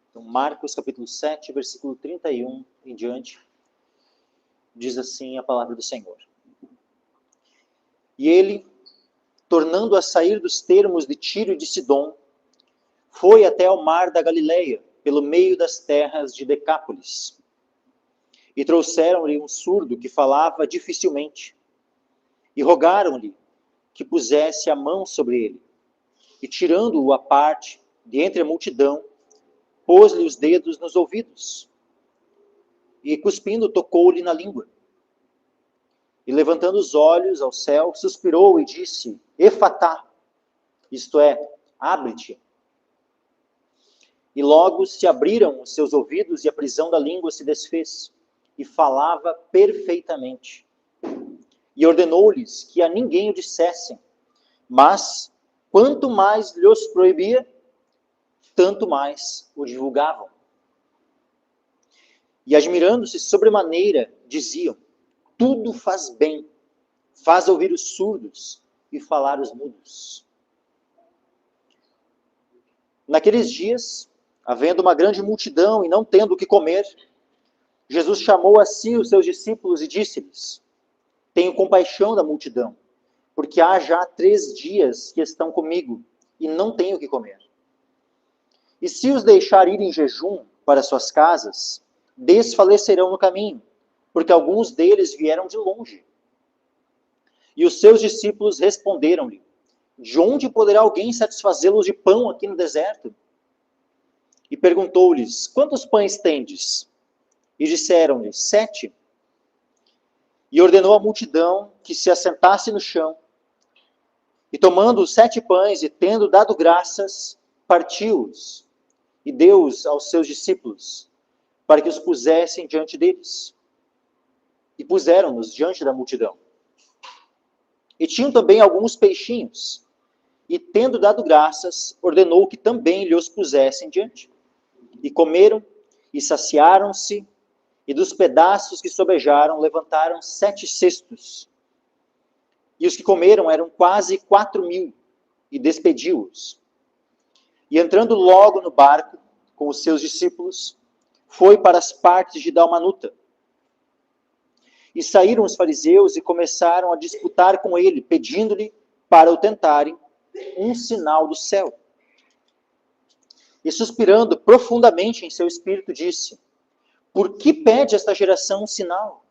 Então, Marcos capítulo 7, versículo 31 em diante, diz assim a palavra do Senhor. E ele, tornando a sair dos termos de Tiro e de Sidom, foi até ao mar da Galileia, pelo meio das terras de Decápolis. E trouxeram-lhe um surdo que falava dificilmente, e rogaram-lhe que pusesse a mão sobre ele. E tirando-o à parte, de entre a multidão, pôs-lhe os dedos nos ouvidos, e cuspindo tocou-lhe na língua. E levantando os olhos ao céu, suspirou e disse, Efatá, isto é, abre-te. E logo se abriram os seus ouvidos e a prisão da língua se desfez, e falava perfeitamente. E ordenou-lhes que a ninguém o dissessem, mas quanto mais lhes proibia, tanto mais o divulgavam. E admirando-se sobremaneira, diziam, tudo faz bem, faz ouvir os surdos e falar os mudos. Naqueles dias, havendo uma grande multidão e não tendo o que comer, Jesus chamou a si os seus discípulos e disse-lhes, tenho compaixão da multidão, porque há já 3 dias que estão comigo e não tenho o que comer. E se os deixar ir em jejum para suas casas, desfalecerão no caminho, porque alguns deles vieram de longe. E os seus discípulos responderam-lhe, de onde poderá alguém satisfazê-los de pão aqui no deserto? E perguntou-lhes, quantos pães tendes? E disseram-lhe, 7. E ordenou à multidão que se assentasse no chão. E tomando os 7 pães e tendo dado graças, partiu-os e deu-os aos seus discípulos, para que os pusessem diante deles. E puseram-nos diante da multidão. E tinham também alguns peixinhos, e tendo dado graças, ordenou que também lhes pusessem diante. E comeram, e saciaram-se, e dos pedaços que sobejaram, levantaram 7 cestos. E os que comeram eram quase 4.000, e despediu-os. E entrando logo no barco, com os seus discípulos, foi para as partes de Dalmanuta. E saíram os fariseus e começaram a disputar com ele, pedindo-lhe para o tentarem um sinal do céu. E suspirando profundamente em seu espírito, disse, por que pede esta geração um sinal?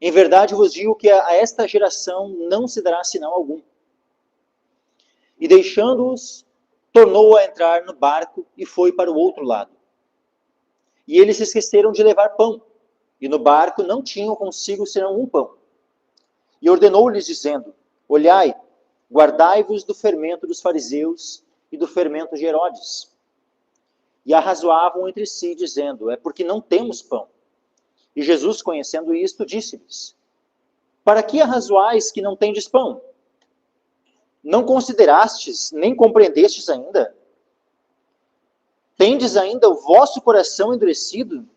Em verdade vos digo que a esta geração não se dará sinal algum. E deixando-os, tornou a entrar no barco e foi para o outro lado. E eles se esqueceram de levar pão, e no barco não tinham consigo senão um pão. E ordenou-lhes, dizendo, olhai, guardai-vos do fermento dos fariseus e do fermento de Herodes. E arrazoavam entre si, dizendo, é porque não temos pão. E Jesus, conhecendo isto, disse-lhes, para que arrazoais que não tendes pão? Não considerastes, nem compreendestes ainda? Tendes ainda o vosso coração endurecido?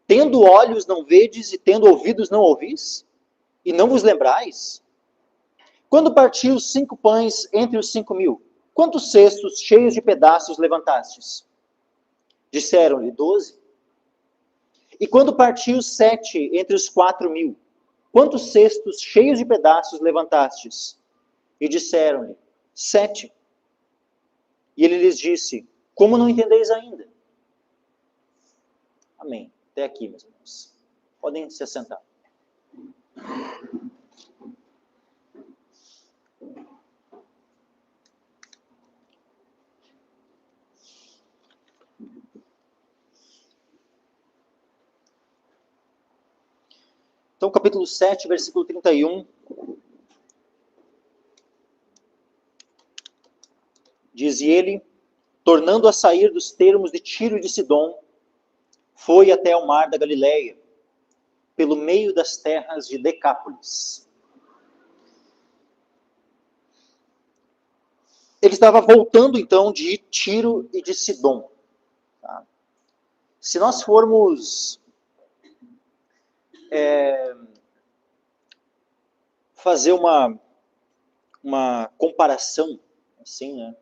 Tendo olhos não vedes e tendo ouvidos não ouvis? E não vos lembrais? Quando partiu os 5 pães entre os 5.000, quantos cestos cheios de pedaços levantastes? Disseram-lhe 12. E quando partiu os 7 entre os 4.000, quantos cestos cheios de pedaços levantastes? E disseram-lhe 7. E ele lhes disse, como não entendeis ainda? Amém. Até aqui, meus irmãos. Podem se assentar. Então, capítulo 7, versículo 31. Diz ele, tornando a sair dos termos de Tiro e de Sidom, foi até o mar da Galileia, pelo meio das terras de Decápolis. Ele estava voltando, então, de Tiro e de Sidom. Tá? Se nós formos fazer uma comparação, assim, né?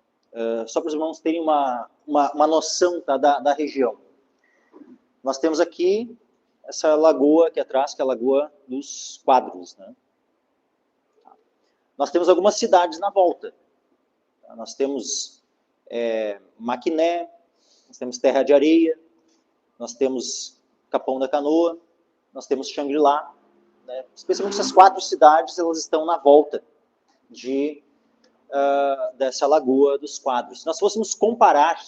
Só para os irmãos terem uma noção, tá, da região. Nós temos aqui essa lagoa aqui atrás, que é a Lagoa dos Quadros, né? Nós temos algumas cidades na volta. Nós temos Maquiné, nós temos Terra de Areia, nós temos Capão da Canoa, nós temos Xangri-Lá, né? Especialmente essas 4 cidades, elas estão na volta dessa Lagoa dos Quadros. Se nós fôssemos comparar,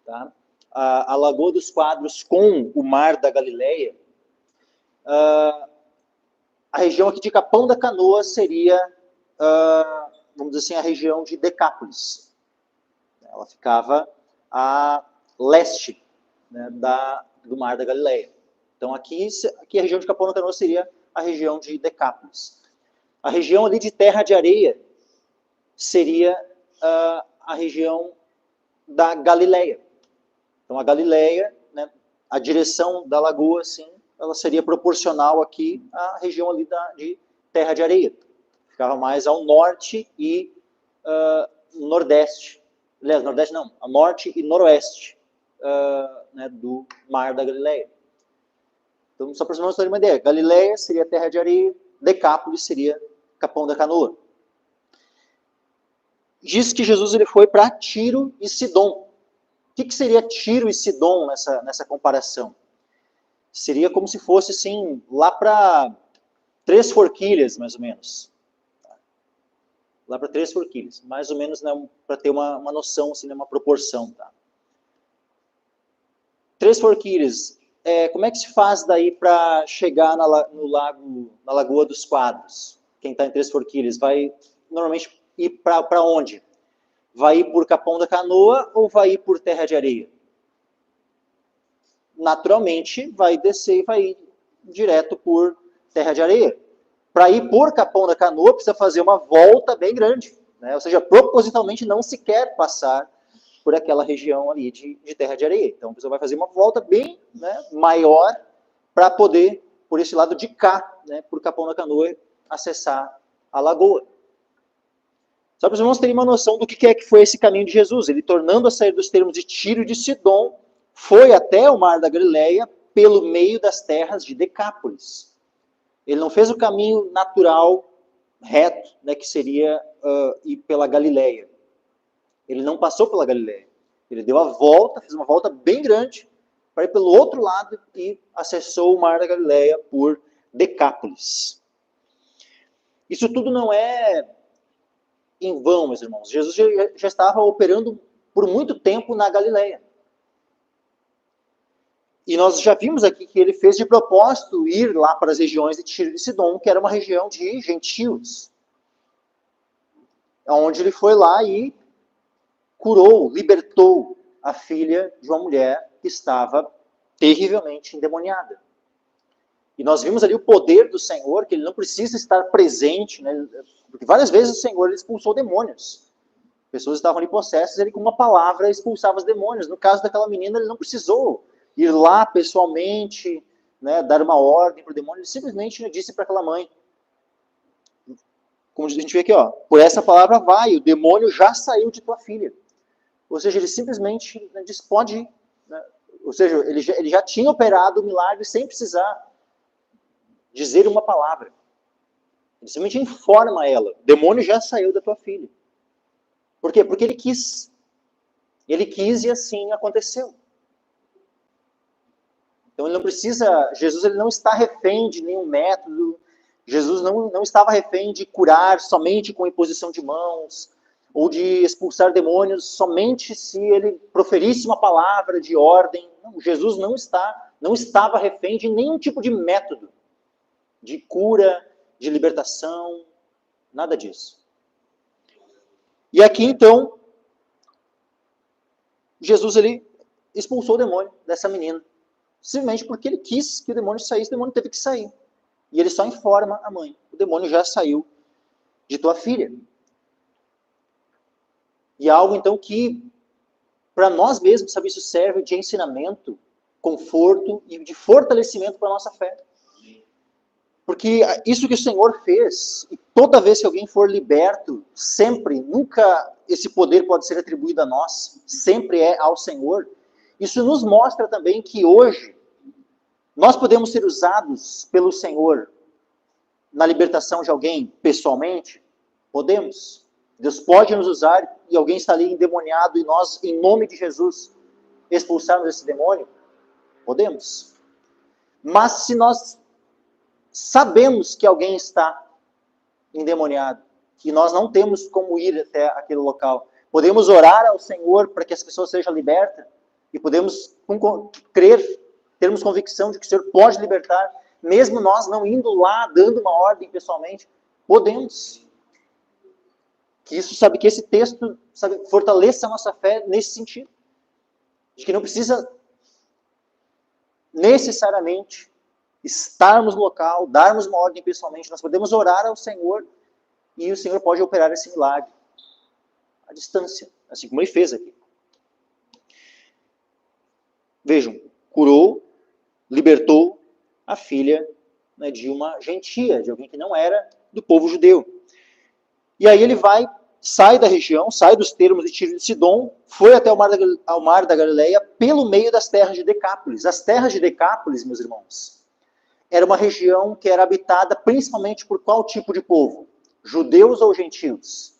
tá, a Lagoa dos Quadros com o Mar da Galileia, a região aqui de Capão da Canoa seria, vamos dizer assim, a região de Decápolis. Ela ficava a leste, né, do Mar da Galileia. Então aqui a região de Capão da Canoa seria a região de Decápolis. A região ali de Terra de Areia seria a região da Galileia. Então a Galileia, né, a direção da lagoa, assim, ela seria proporcional aqui à região ali de Terra de Areia. Ficava mais ao norte e nordeste. Aliás, nordeste não, a norte e noroeste né, do Mar da Galileia. Então, só para os irmãos terem uma ideia, Galileia seria Terra de Areia, Decápolis seria Capão da Canoa. Diz que Jesus ele foi para Tiro e Sidom. O que seria Tiro e Sidom nessa comparação? Seria como se fosse, assim, lá para 3 forquilhas, mais ou menos. Lá para 3 forquilhas. Mais ou menos, né, para ter uma noção, assim, uma proporção. Tá? 3 forquilhas. Como é que se faz daí para chegar na Lagoa dos Quadros? Quem está em 3 forquilhas vai, normalmente, ir para onde? Vai ir por Capão da Canoa ou vai ir por Terra de Areia? Naturalmente, vai descer e vai ir direto por Terra de Areia. Para ir por Capão da Canoa, precisa fazer uma volta bem grande. Né? Ou seja, propositalmente não se quer passar por aquela região ali de Terra de Areia. Então, a pessoa vai fazer uma volta bem, né, maior para poder, por esse lado de cá, né, por Capão da Canoa, acessar a lagoa. Só para os irmãos terem uma noção do que é que foi esse caminho de Jesus. Ele, tornando a sair dos termos de Tiro e de Sidom, foi até o Mar da Galileia pelo meio das terras de Decápolis. Ele não fez o caminho natural, reto, né, que seria ir pela Galileia. Ele não passou pela Galileia. Ele deu a volta, fez uma volta bem grande, para ir pelo outro lado e acessou o Mar da Galileia por Decápolis. Isso tudo não é em vão, meus irmãos. Jesus já estava operando por muito tempo na Galileia. E nós já vimos aqui que ele fez de propósito ir lá para as regiões de Tiro e Sidom, que era uma região de gentios. Onde ele foi lá e curou, libertou a filha de uma mulher que estava terrivelmente endemoniada. E nós vimos ali o poder do Senhor, que ele não precisa estar presente, né? Porque várias vezes o Senhor ele expulsou demônios. Pessoas estavam ali possessas, ele com uma palavra expulsava os demônios. No caso daquela menina, ele não precisou ir lá pessoalmente, né, dar uma ordem para o demônio, ele simplesmente, né, disse para aquela mãe, como a gente vê aqui, ó, por essa palavra vai, o demônio já saiu de tua filha. Ou seja, ele simplesmente, né, disse, pode ir. Né? Ou seja, ele já tinha operado o milagre sem precisar dizer uma palavra. Ele simplesmente informa ela, o demônio já saiu da tua filha. Por quê? Porque ele quis. Ele quis e assim aconteceu. Então ele não precisa, Jesus ele não está refém de nenhum método, Jesus não estava refém de curar somente com imposição de mãos, ou de expulsar demônios somente se ele proferisse uma palavra de ordem. Não, Jesus não estava refém de nenhum tipo de método, de cura, de libertação, nada disso. E aqui então, Jesus ele expulsou o demônio dessa menina. Simplesmente porque ele quis que o demônio saísse, o demônio teve que sair. E ele só informa a mãe, o demônio já saiu de tua filha. E é algo então que, para nós mesmos, sabe, isso serve de ensinamento, conforto e de fortalecimento para a nossa fé. Porque isso que o Senhor fez, e toda vez que alguém for liberto, sempre, nunca esse poder pode ser atribuído a nós, sempre é ao Senhor. Isso nos mostra também que hoje nós podemos ser usados pelo Senhor na libertação de alguém pessoalmente. Podemos. Deus pode nos usar e alguém está ali endemoniado e nós, em nome de Jesus, expulsarmos esse demônio. Podemos. Mas se nós sabemos que alguém está endemoniado e nós não temos como ir até aquele local, podemos orar ao Senhor para que as pessoas sejam libertas e podemos crer, termos convicção de que o Senhor pode libertar, mesmo nós não indo lá, dando uma ordem pessoalmente. Podemos. Que isso, sabe, que esse texto, sabe, fortaleça a nossa fé nesse sentido. De que não precisa necessariamente estarmos no local, darmos uma ordem pessoalmente, nós podemos orar ao Senhor e o Senhor pode operar esse milagre à distância, assim como ele fez aqui. Vejam, curou, libertou a filha, né, de uma gentia, de alguém que não era do povo judeu. E aí ele sai da região, sai dos termos de Tiro e de Sidom, foi até ao mar da Galileia, pelo meio das terras de Decápolis. As terras de Decápolis, meus irmãos, era uma região que era habitada principalmente por qual tipo de povo? Judeus ou gentios?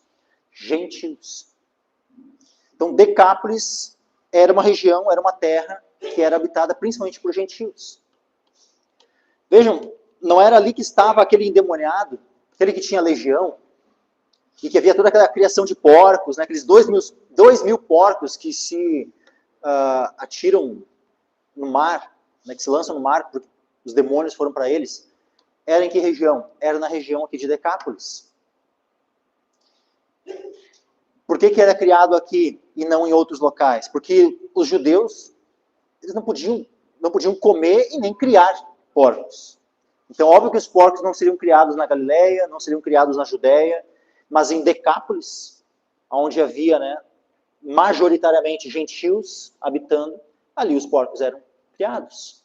Gentios. Então, Decápolis era uma região, era uma terra que era habitada principalmente por gentios. Vejam, não era ali que estava aquele endemoniado, aquele que tinha legião, e que havia toda aquela criação de porcos, né, aqueles 2.000 porcos que se atiram no mar, né, que se lançam no mar porque os demônios foram para eles. Era em que região? Era na região aqui de Decápolis. Por que era criado aqui e não em outros locais? Porque os judeus, eles não podiam comer e nem criar porcos. Então, óbvio que os porcos não seriam criados na Galileia, não seriam criados na Judéia, mas em Decápolis, onde havia, né, majoritariamente gentios habitando, ali os porcos eram criados.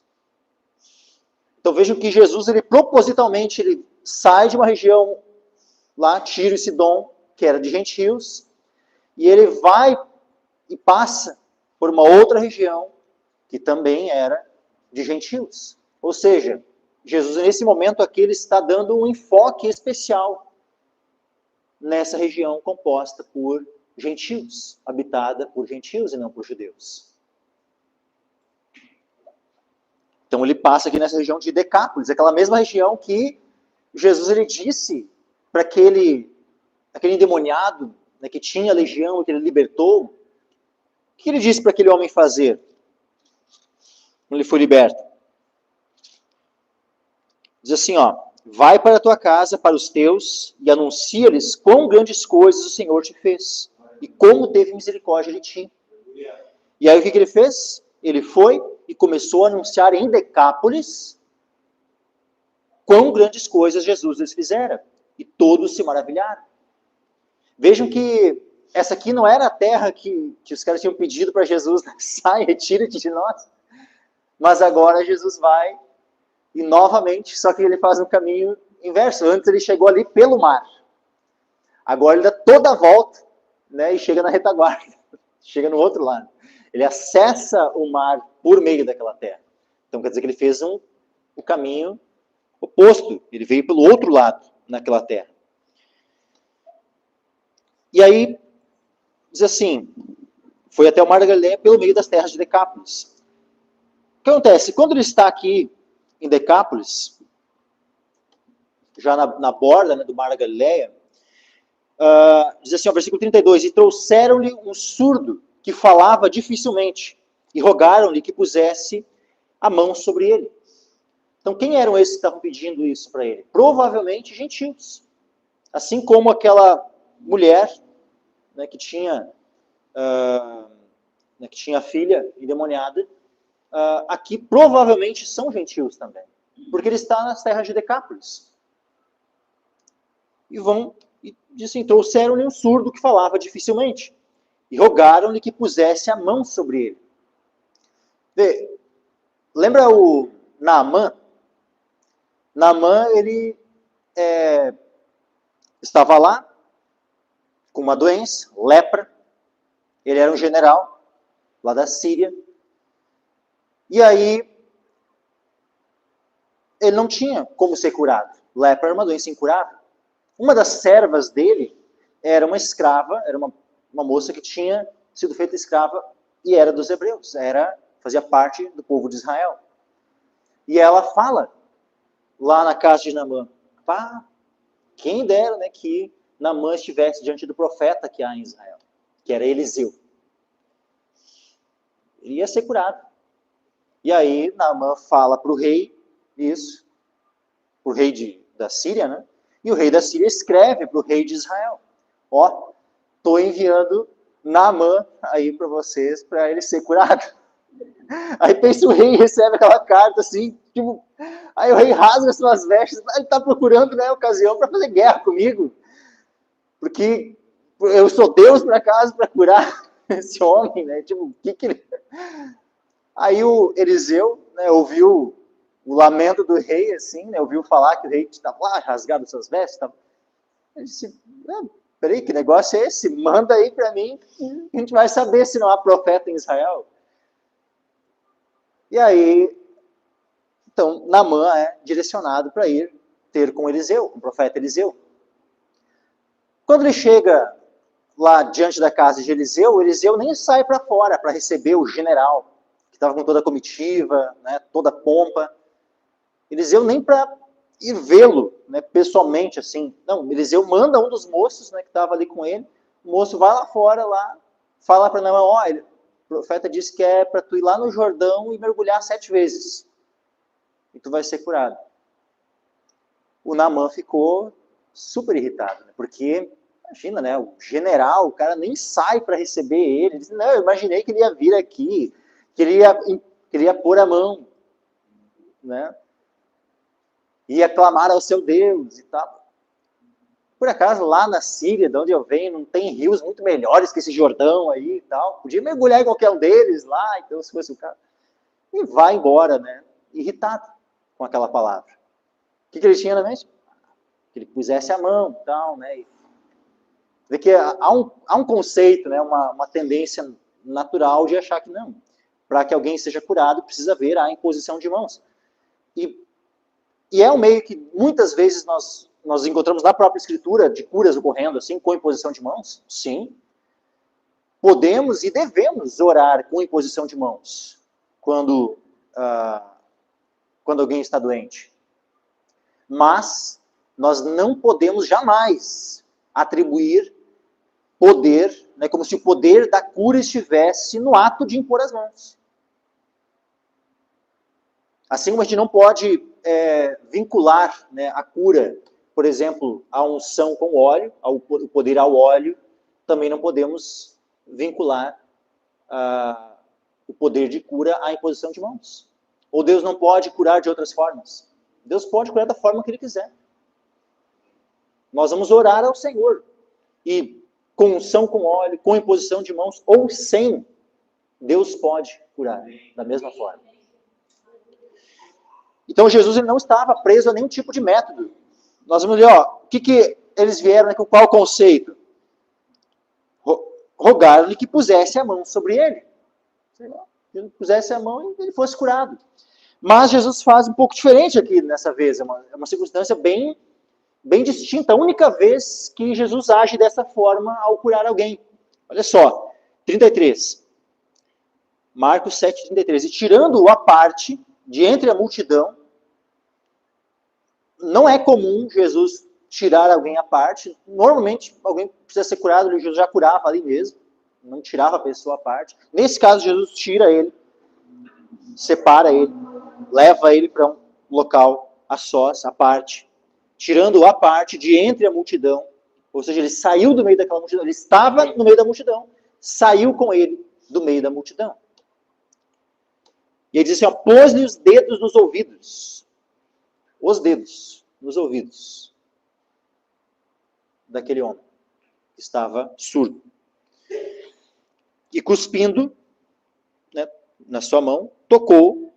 Então vejam que Jesus, ele propositalmente, ele sai de uma região lá, Tiro e Sidom, que era de gentios, e ele vai e passa por uma outra região, que também era de gentios. Ou seja, Jesus, nesse momento aqui, ele está dando um enfoque especial nessa região composta por gentios, habitada por gentios e não por judeus. Então ele passa aqui nessa região de Decápolis, aquela mesma região que Jesus, ele disse para aquele endemoniado, né, que tinha legião e que ele libertou. O que ele disse para aquele homem fazer quando ele foi liberto? Diz assim, ó: vai para a tua casa, para os teus, e anuncia-lhes quão grandes coisas o Senhor te fez, e como teve misericórdia de ti. E aí o que ele fez? Ele foi e começou a anunciar em Decápolis quão grandes coisas Jesus lhes fizera. E todos se maravilharam. Vejam que essa aqui não era a terra que os caras tinham pedido para Jesus, né? Sai, retira-te de nós. Mas agora Jesus vai e novamente, só que ele faz um caminho inverso. Antes ele chegou ali pelo mar. Agora ele dá toda a volta, né, e chega na retaguarda. Chega no outro lado. Ele acessa o mar por meio daquela terra. Então quer dizer que ele fez o caminho oposto. Ele veio pelo outro lado naquela terra. E aí, diz assim, foi até o mar da Galileia pelo meio das terras de Decápolis. O que acontece? Quando ele está aqui em Decápolis, já na borda, né, do mar da Galileia, diz assim, ó, versículo 32, e trouxeram-lhe um surdo que falava dificilmente, e rogaram-lhe que pusesse a mão sobre ele. Então, quem eram esses que estavam pedindo isso para ele? Provavelmente gentios. Assim como aquela mulher, né, que tinha a filha endemoniada, aqui provavelmente são gentios também. Porque ele está nas terras de Decápolis. E diz assim, trouxeram-lhe um surdo que falava dificilmente. E rogaram-lhe que pusesse a mão sobre ele. Vê, lembra o Naamã? Naamã, ele estava lá com uma doença, lepra. Ele era um general lá da Síria. E aí, ele não tinha como ser curado. Lepra era uma doença incurável. Uma das servas dele era uma escrava, era uma moça que tinha sido feita escrava e era dos hebreus, fazia parte do povo de Israel. E ela fala lá na casa de Naamã, pá, quem dera, né, que Naamã estivesse diante do profeta que há em Israel, que era Eliseu. Ele ia ser curado. E aí Naamã fala para o rei isso, para o rei da Síria, né? E o rei da Síria escreve para o rei de Israel, ó, estou enviando Naamã aí para vocês, para ele ser curado. Aí pensa o rei, recebe aquela carta assim, tipo, aí o rei rasga suas vestes, ele está procurando, né, ocasião para fazer guerra comigo, porque eu sou Deus por acaso para curar esse homem, né? Tipo, o que ele... Aí o Eliseu, né, ouviu o lamento do rei, assim, né, ouviu falar que o rei estava lá rasgado suas vestes, tava... Ele disse, peraí, que negócio é esse? Manda aí para mim, a gente vai saber se não há profeta em Israel. E aí, então, Naamã é direcionado para ir ter com Eliseu, com o profeta Eliseu. Quando ele chega lá diante da casa de Eliseu, Eliseu nem sai para fora para receber o general, que estava com toda a comitiva, né, toda a pompa. Eliseu nem para ir vê-lo, né, pessoalmente, assim. Não, Eliseu manda um dos moços, né, que estava ali com ele, o moço vai lá fora, lá, fala para Naamã, olha, o profeta disse que é para tu ir lá no Jordão e mergulhar 7 vezes. E tu vai ser curado. O Naamã ficou super irritado, né, porque, imagina, né, o general, o cara nem sai para receber ele. Ele diz, não, eu imaginei que ele ia vir aqui, que ele ia pôr a mão, né, ia clamar ao seu Deus e tal. Por acaso, lá na Síria, de onde eu venho, não tem rios muito melhores que esse Jordão aí e tal. Podia mergulhar em qualquer um deles lá, então, se fosse o cara. E vai embora, né? Irritado com aquela palavra. O que ele tinha na mente? Que ele pusesse a mão e tal, né? E vê que há um conceito, né? Uma tendência natural de achar que não. Para que alguém seja curado, precisa haver a imposição de mãos. E é um meio que muitas vezes nós encontramos na própria Escritura de curas ocorrendo assim, com imposição de mãos? Sim. Podemos e devemos orar com imposição de mãos quando alguém está doente. Mas nós não podemos jamais atribuir poder, né, como se o poder da cura estivesse no ato de impor as mãos. Assim como a gente não pode vincular, né, a cura, por exemplo, a unção com óleo, o poder ao óleo, também não podemos vincular o poder de cura à imposição de mãos. Ou Deus não pode curar de outras formas. Deus pode curar da forma que Ele quiser. Nós vamos orar ao Senhor. E com unção com óleo, com imposição de mãos, ou sem, Deus pode curar da mesma forma. Então Jesus ele não estava preso a nenhum tipo de método. Nós vamos ver, o que eles vieram, né, com qual conceito? Rogaram-lhe que pusesse a mão sobre ele. Sei lá, que ele pusesse a mão e ele fosse curado. Mas Jesus faz um pouco diferente aqui nessa vez. É uma circunstância bem distinta. A única vez que Jesus age dessa forma ao curar alguém. Olha só, 33. Marcos 7,33. E tirando-o à parte, de entre a multidão, não é comum Jesus tirar alguém à parte. Normalmente, alguém precisa ser curado, Jesus já curava ali mesmo. Não tirava a pessoa à parte. Nesse caso, Jesus tira ele, separa ele, leva ele para um local a sós, à parte, tirando-o à parte de entre a multidão. Ou seja, ele saiu do meio daquela multidão. Ele estava no meio da multidão, saiu com ele do meio da multidão. E ele diz assim, pôs-lhe os dedos nos ouvidos. Os dedos nos ouvidos daquele homem que estava surdo. E cuspindo, né, na sua mão, tocou,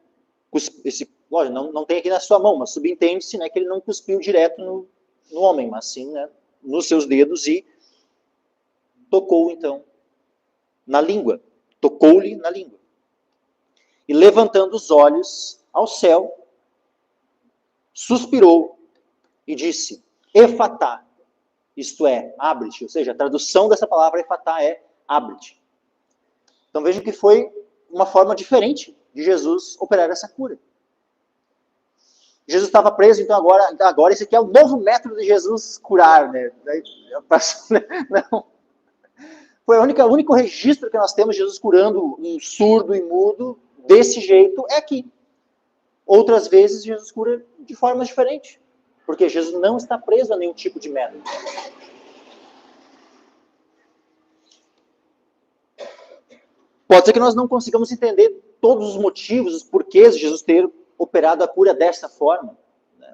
Lógico, não tem aqui na sua mão, mas subentende-se, né, que ele não cuspiu direto no homem, mas sim, né, nos seus dedos e tocou, então, na língua. Tocou-lhe na língua. E levantando os olhos ao céu, suspirou e disse, Efatá, isto é, abre-te. Ou seja, a tradução dessa palavra Efatá é abre-te. Então vejam que foi uma forma diferente de Jesus operar essa cura. Jesus estava preso, então agora esse aqui é o novo método de Jesus curar, né? Não. Foi o único registro que nós temos de Jesus curando um surdo e mudo desse jeito é aqui. Outras vezes Jesus cura de formas diferentes, porque Jesus não está preso a nenhum tipo de método. Pode ser que nós não consigamos entender todos os motivos, os porquês de Jesus ter operado a cura dessa forma.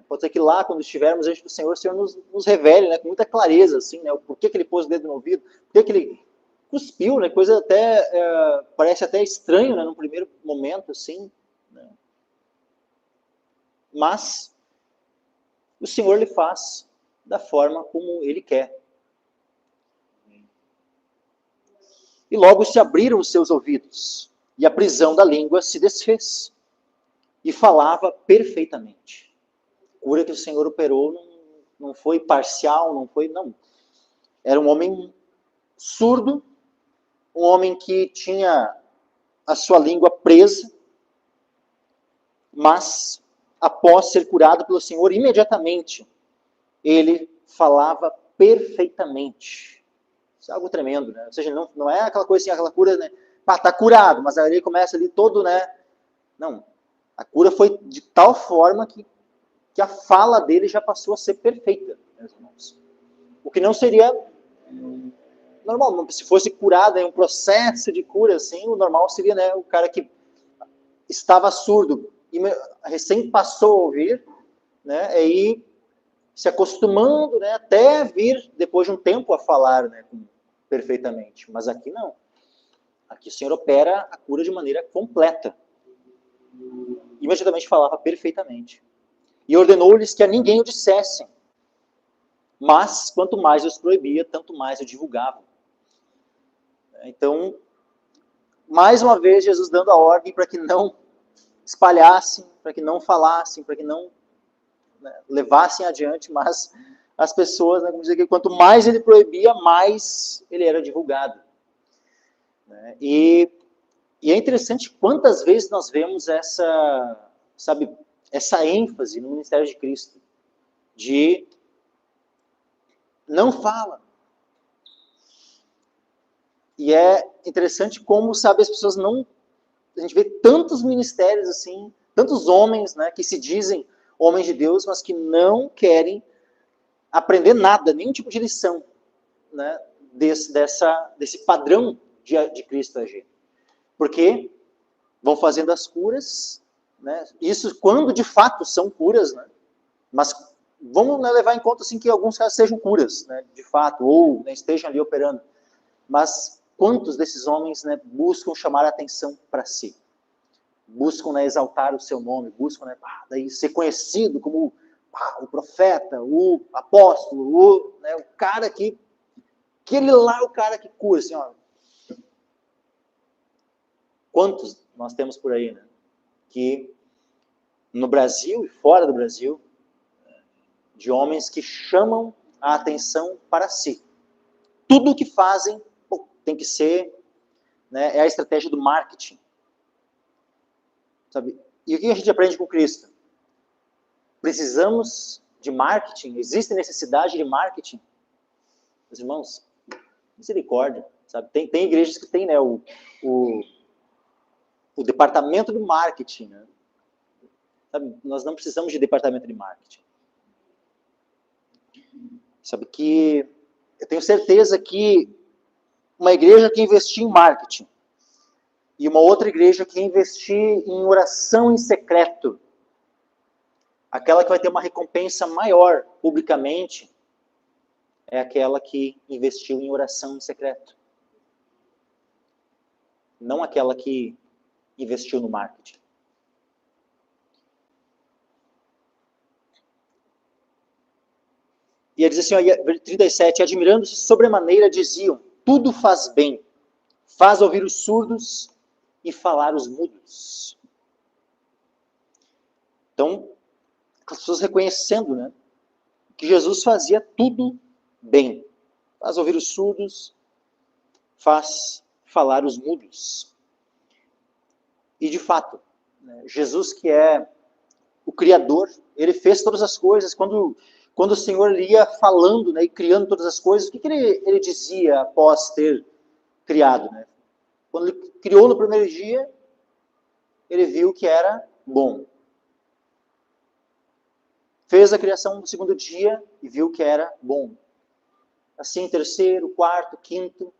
Pode ser que lá, quando estivermos diante do Senhor, o Senhor nos revele, né, com muita clareza, assim, né, o porquê que ele pôs o dedo no ouvido, porquê que ele cuspiu, né, coisa até, parece até estranho, né, no primeiro momento, assim, né. Mas o Senhor lhe faz da forma como ele quer. E logo se abriram os seus ouvidos, e a prisão da língua se desfez, e falava perfeitamente. A cura que o Senhor operou não foi parcial, não. Era um homem surdo, um homem que tinha a sua língua presa, mas após ser curado pelo Senhor, imediatamente ele falava perfeitamente. Isso é algo tremendo, né? Ou seja, não é aquela coisa assim, aquela cura, né? Pá, tá curado, mas aí ele começa ali todo, né? Não. A cura foi de tal forma que a fala dele já passou a ser perfeita, meus irmãos. O que não seria normal. Se fosse curado em um processo de cura, assim, o normal seria, né, o cara que estava surdo e recém passou a ouvir, né, aí se acostumando, né, até vir depois de um tempo a falar, né, perfeitamente. Mas aqui não. Aqui o Senhor opera a cura de maneira completa. Imediatamente falava perfeitamente. E ordenou-lhes que a ninguém o dissessem. Mas, quanto mais os proibia, tanto mais o divulgavam. Então, mais uma vez, Jesus dando a ordem para que não espalhassem, para que não falassem, para que não, né, levassem adiante, mas as pessoas, né, como dizer, que quanto mais ele proibia, mais ele era divulgado. Né? E é interessante quantas vezes nós vemos essa ênfase no ministério de Cristo, de não fala. E é interessante como, as pessoas não... A gente vê tantos ministérios assim, tantos homens, né, que se dizem homens de Deus, mas que não querem aprender nada, nenhum tipo de lição, né, desse padrão de Cristo agir. Porque vão fazendo as curas, né, isso quando de fato são curas, né, mas vamos, né, levar em conta assim, que alguns casos sejam curas, né, de fato, ou, né, estejam ali operando. Mas quantos desses homens, né, buscam chamar a atenção para si? Buscam, né, exaltar o seu nome, buscam, né, daí ser conhecido como o profeta, o apóstolo, né, o cara que aquele lá é o cara que cura, assim, ó. Quantos nós temos por aí, né, que no Brasil e fora do Brasil, de homens que chamam a atenção para si. Tudo o que fazem tem que ser, né, é a estratégia do marketing. Sabe? E o que a gente aprende com Cristo? Precisamos de marketing? Existe necessidade de marketing? Meus irmãos, misericórdia. Sabe? Tem igrejas que tem, né, o departamento de marketing. Né? Sabe? Nós não precisamos de departamento de marketing. Sabe que eu tenho certeza que uma igreja que investir em marketing e uma outra igreja que investir em oração em secreto, aquela que vai ter uma recompensa maior publicamente, é aquela que investiu em oração em secreto. Não aquela que investiu no marketing. E ele diz assim, ó, 37, admirando-se sobremaneira, diziam, tudo faz bem, faz ouvir os surdos e falar os mudos. Então, as pessoas reconhecendo, né, que Jesus fazia tudo bem. Faz ouvir os surdos, faz falar os mudos. E de fato, né, Jesus, que é o Criador, ele fez todas as coisas. Quando o Senhor ia falando, né, e criando todas as coisas, o que ele dizia após ter criado? Né? Quando ele criou no primeiro dia, ele viu que era bom. Fez a criação no segundo dia e viu que era bom. Assim, terceiro, quarto, quinto.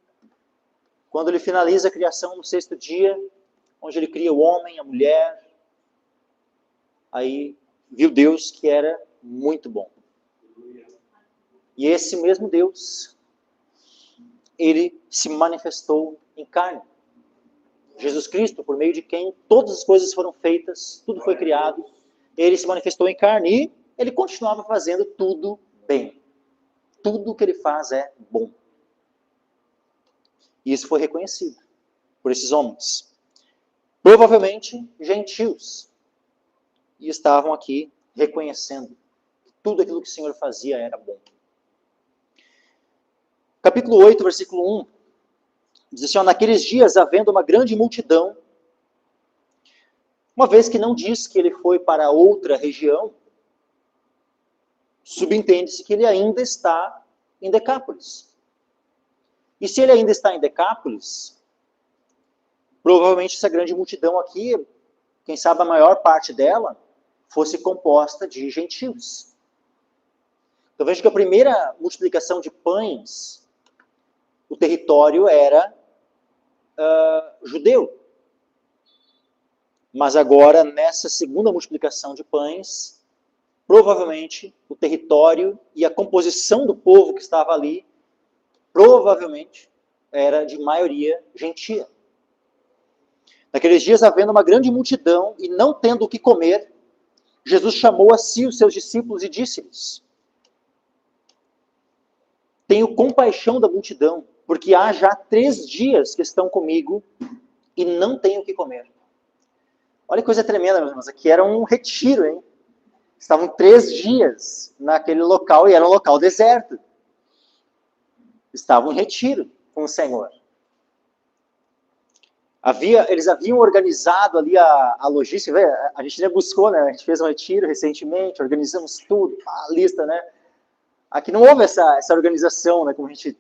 Quando ele finaliza a criação no sexto dia, onde ele cria o homem, a mulher, aí viu Deus que era muito bom. E esse mesmo Deus, ele se manifestou em carne. Jesus Cristo, por meio de quem todas as coisas foram feitas, tudo foi criado, ele se manifestou em carne e ele continuava fazendo tudo bem. Tudo que ele faz é bom. E isso foi reconhecido por esses homens. Provavelmente gentios. E estavam aqui reconhecendo que tudo aquilo que o Senhor fazia era bom. Capítulo 8, versículo 1. Diz assim, ó, naqueles dias, havendo uma grande multidão, uma vez que não diz que ele foi para outra região, subentende-se que ele ainda está em Decápolis. E se ele ainda está em Decápolis, provavelmente essa grande multidão aqui, quem sabe a maior parte dela, fosse composta de gentios. Então veja que a primeira multiplicação de pães, o território era judeu. Mas agora, nessa segunda multiplicação de pães, provavelmente o território e a composição do povo que estava ali, provavelmente era de maioria gentia. Naqueles dias, havendo uma grande multidão e não tendo o que comer, Jesus chamou a si os seus discípulos e disse-lhes, tenho compaixão da multidão, porque há já 3 dias que estão comigo e não tenho o que comer. Olha que coisa tremenda, meus irmãos. Aqui era um retiro, hein? Estavam 3 dias naquele local e era um local deserto. Estavam em retiro com o Senhor. Eles haviam organizado ali a logística. A gente já buscou, né? A gente fez um retiro recentemente, organizamos tudo, a lista, né? Aqui não houve essa organização, né? Como a gente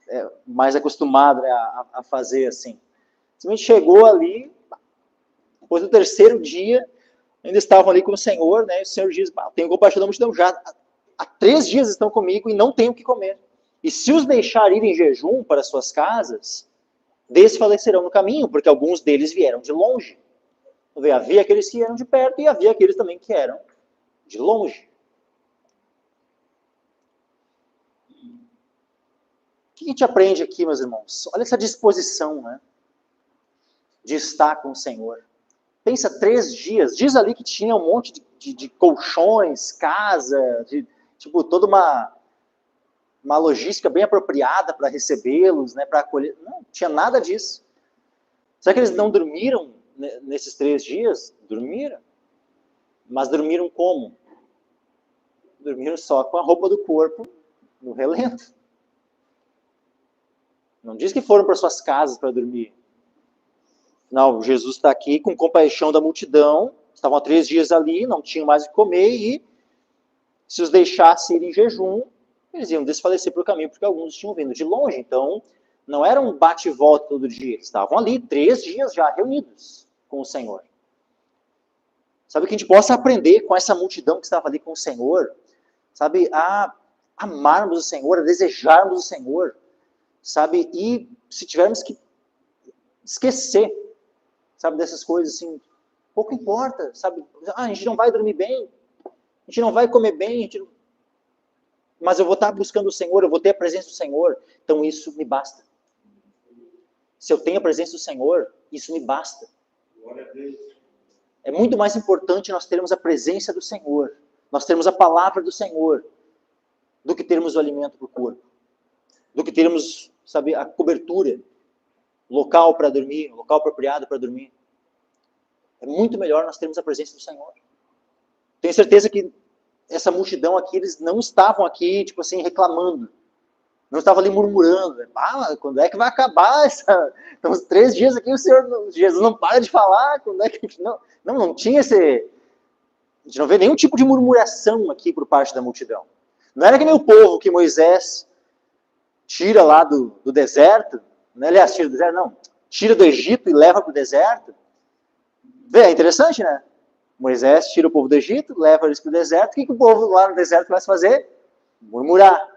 é mais acostumado, né, a fazer assim. Simplesmente chegou ali, depois do 3º dia, ainda estavam ali com o Senhor, né? E o Senhor diz, tenho compaixão da multidão, já há 3 dias estão comigo e não tenho o que comer. E se os deixar ir em jejum para suas casas, desfalecerão no caminho, porque alguns deles vieram de longe. Havia aqueles que eram de perto e havia aqueles também que eram de longe. O que a gente aprende aqui, meus irmãos? Olha essa disposição, né, de estar com o Senhor. Pensa 3 dias, diz ali que tinha um monte de colchões, casa, tipo, toda uma logística bem apropriada para recebê-los, né, para acolher. Não tinha nada disso. Será que eles não dormiram nesses 3 dias? Dormiram. Mas dormiram como? Dormiram só com a roupa do corpo no relento. Não diz que foram para suas casas para dormir. Não, Jesus está aqui com compaixão da multidão. Estavam há 3 dias ali, não tinham mais o que comer e se os deixasse ir em jejum, eles iam desfalecer pelo caminho, porque alguns tinham vindo de longe. Então, não era um bate e volta todo dia. Eles estavam ali 3 dias já reunidos com o Senhor. Sabe, que a gente possa aprender com essa multidão que estava ali com o Senhor, sabe, a amarmos o Senhor, a desejarmos o Senhor, sabe, e se tivermos que esquecer, sabe, dessas coisas assim, pouco importa, sabe, a gente não vai dormir bem, a gente não vai comer bem, mas eu vou estar buscando o Senhor, eu vou ter a presença do Senhor, então isso me basta. Se eu tenho a presença do Senhor, isso me basta. É muito mais importante nós termos a presença do Senhor, nós termos a palavra do Senhor, do que termos o alimento para o corpo, do que termos, sabe, a cobertura, local para dormir, local apropriado para dormir. É muito melhor nós termos a presença do Senhor. Tenho certeza que essa multidão aqui, eles não estavam aqui, tipo assim, reclamando. Não estavam ali murmurando. Ah, quando é que vai acabar essa... Estamos 3 dias aqui, o Senhor, Jesus não para de falar. Quando é que... Não tinha esse... A gente não vê nenhum tipo de murmuração aqui por parte da multidão. Não era que nem o povo que Moisés tira lá do deserto, né? Aliás, tira do deserto, não. Tira do Egito e leva para o deserto. Vê, é interessante, né? Moisés tira o povo do Egito, leva eles para o deserto. O que o povo lá no deserto vai fazer? Murmurar.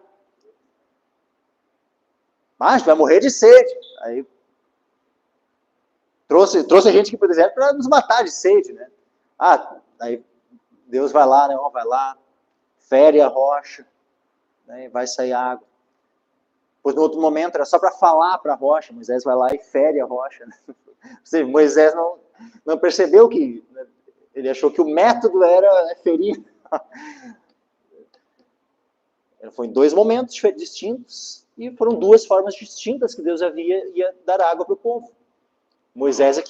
Mas a gente vai morrer de sede. Aí trouxe a gente aqui para o deserto para nos matar de sede, né? Ah, aí Deus vai lá, né? Vai lá, fere a rocha, né? Vai sair água. Pois no outro momento era só para falar para a rocha. Moisés vai lá e fere a rocha. Né? Ou seja, Moisés não percebeu que... Ele achou que o método era ferir. Foi em 2 momentos distintos e foram 2 formas distintas que Deus ia dar água para o povo. Moisés é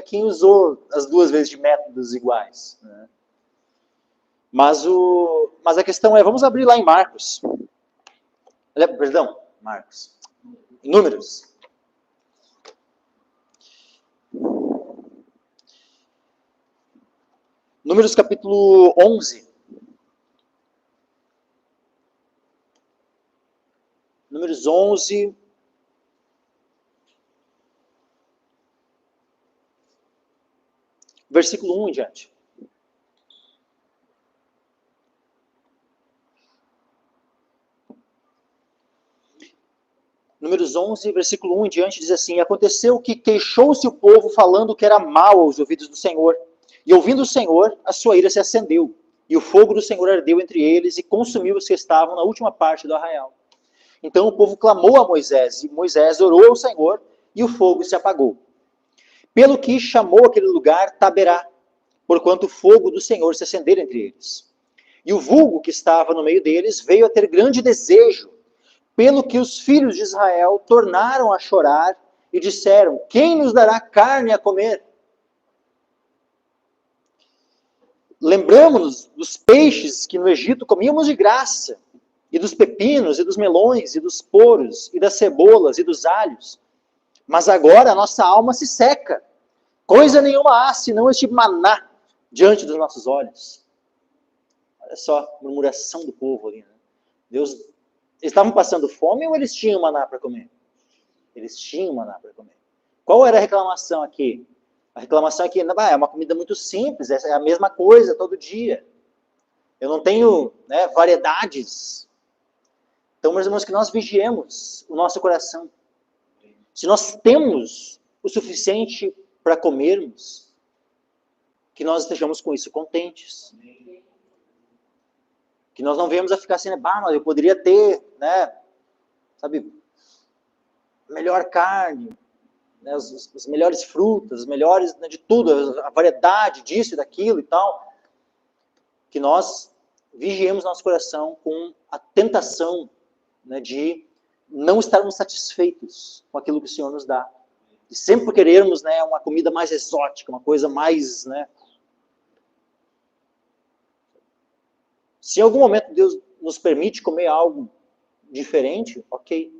quem usou as 2 vezes de métodos iguais. Né? Mas a questão é, vamos abrir lá em Marcos. Perdão, Marcos. Números. Números capítulo 11. Números 11. Versículo 1 em diante. Números 11, versículo 1 em diante, diz assim: Aconteceu que queixou-se o povo falando que era mal aos ouvidos do Senhor. E ouvindo o Senhor, a sua ira se acendeu. E o fogo do Senhor ardeu entre eles e consumiu os que estavam na última parte do arraial. Então o povo clamou a Moisés, e Moisés orou ao Senhor, e o fogo se apagou. Pelo que chamou aquele lugar Taberá, porquanto o fogo do Senhor se acendera entre eles. E o vulgo que estava no meio deles veio a ter grande desejo, pelo que os filhos de Israel tornaram a chorar e disseram: Quem nos dará carne a comer? Lembramos-nos dos peixes que no Egito comíamos de graça, e dos pepinos, e dos melões, e dos poros, e das cebolas, e dos alhos. Mas agora a nossa alma se seca. Coisa nenhuma há, senão este maná diante dos nossos olhos. Olha só a murmuração do povo ali. Né? Deus, eles estavam passando fome ou eles tinham maná para comer? Eles tinham maná para comer. Qual era a reclamação aqui? A reclamação aqui é uma comida muito simples, é a mesma coisa todo dia. Eu não tenho variedades. Então, meus irmãos, que nós vigiemos o nosso coração. Se nós temos o suficiente para comermos, que nós estejamos com isso contentes. Que nós não venhamos a ficar assim, mas eu poderia ter, sabe, melhor carne, as melhores frutas, as melhores de tudo, a variedade disso e daquilo e tal. Que nós vigiemos nosso coração com a tentação de não estarmos satisfeitos com aquilo que o Senhor nos dá. E sempre querermos uma comida mais exótica, uma coisa mais... Se em algum momento Deus nos permite comer algo diferente, ok,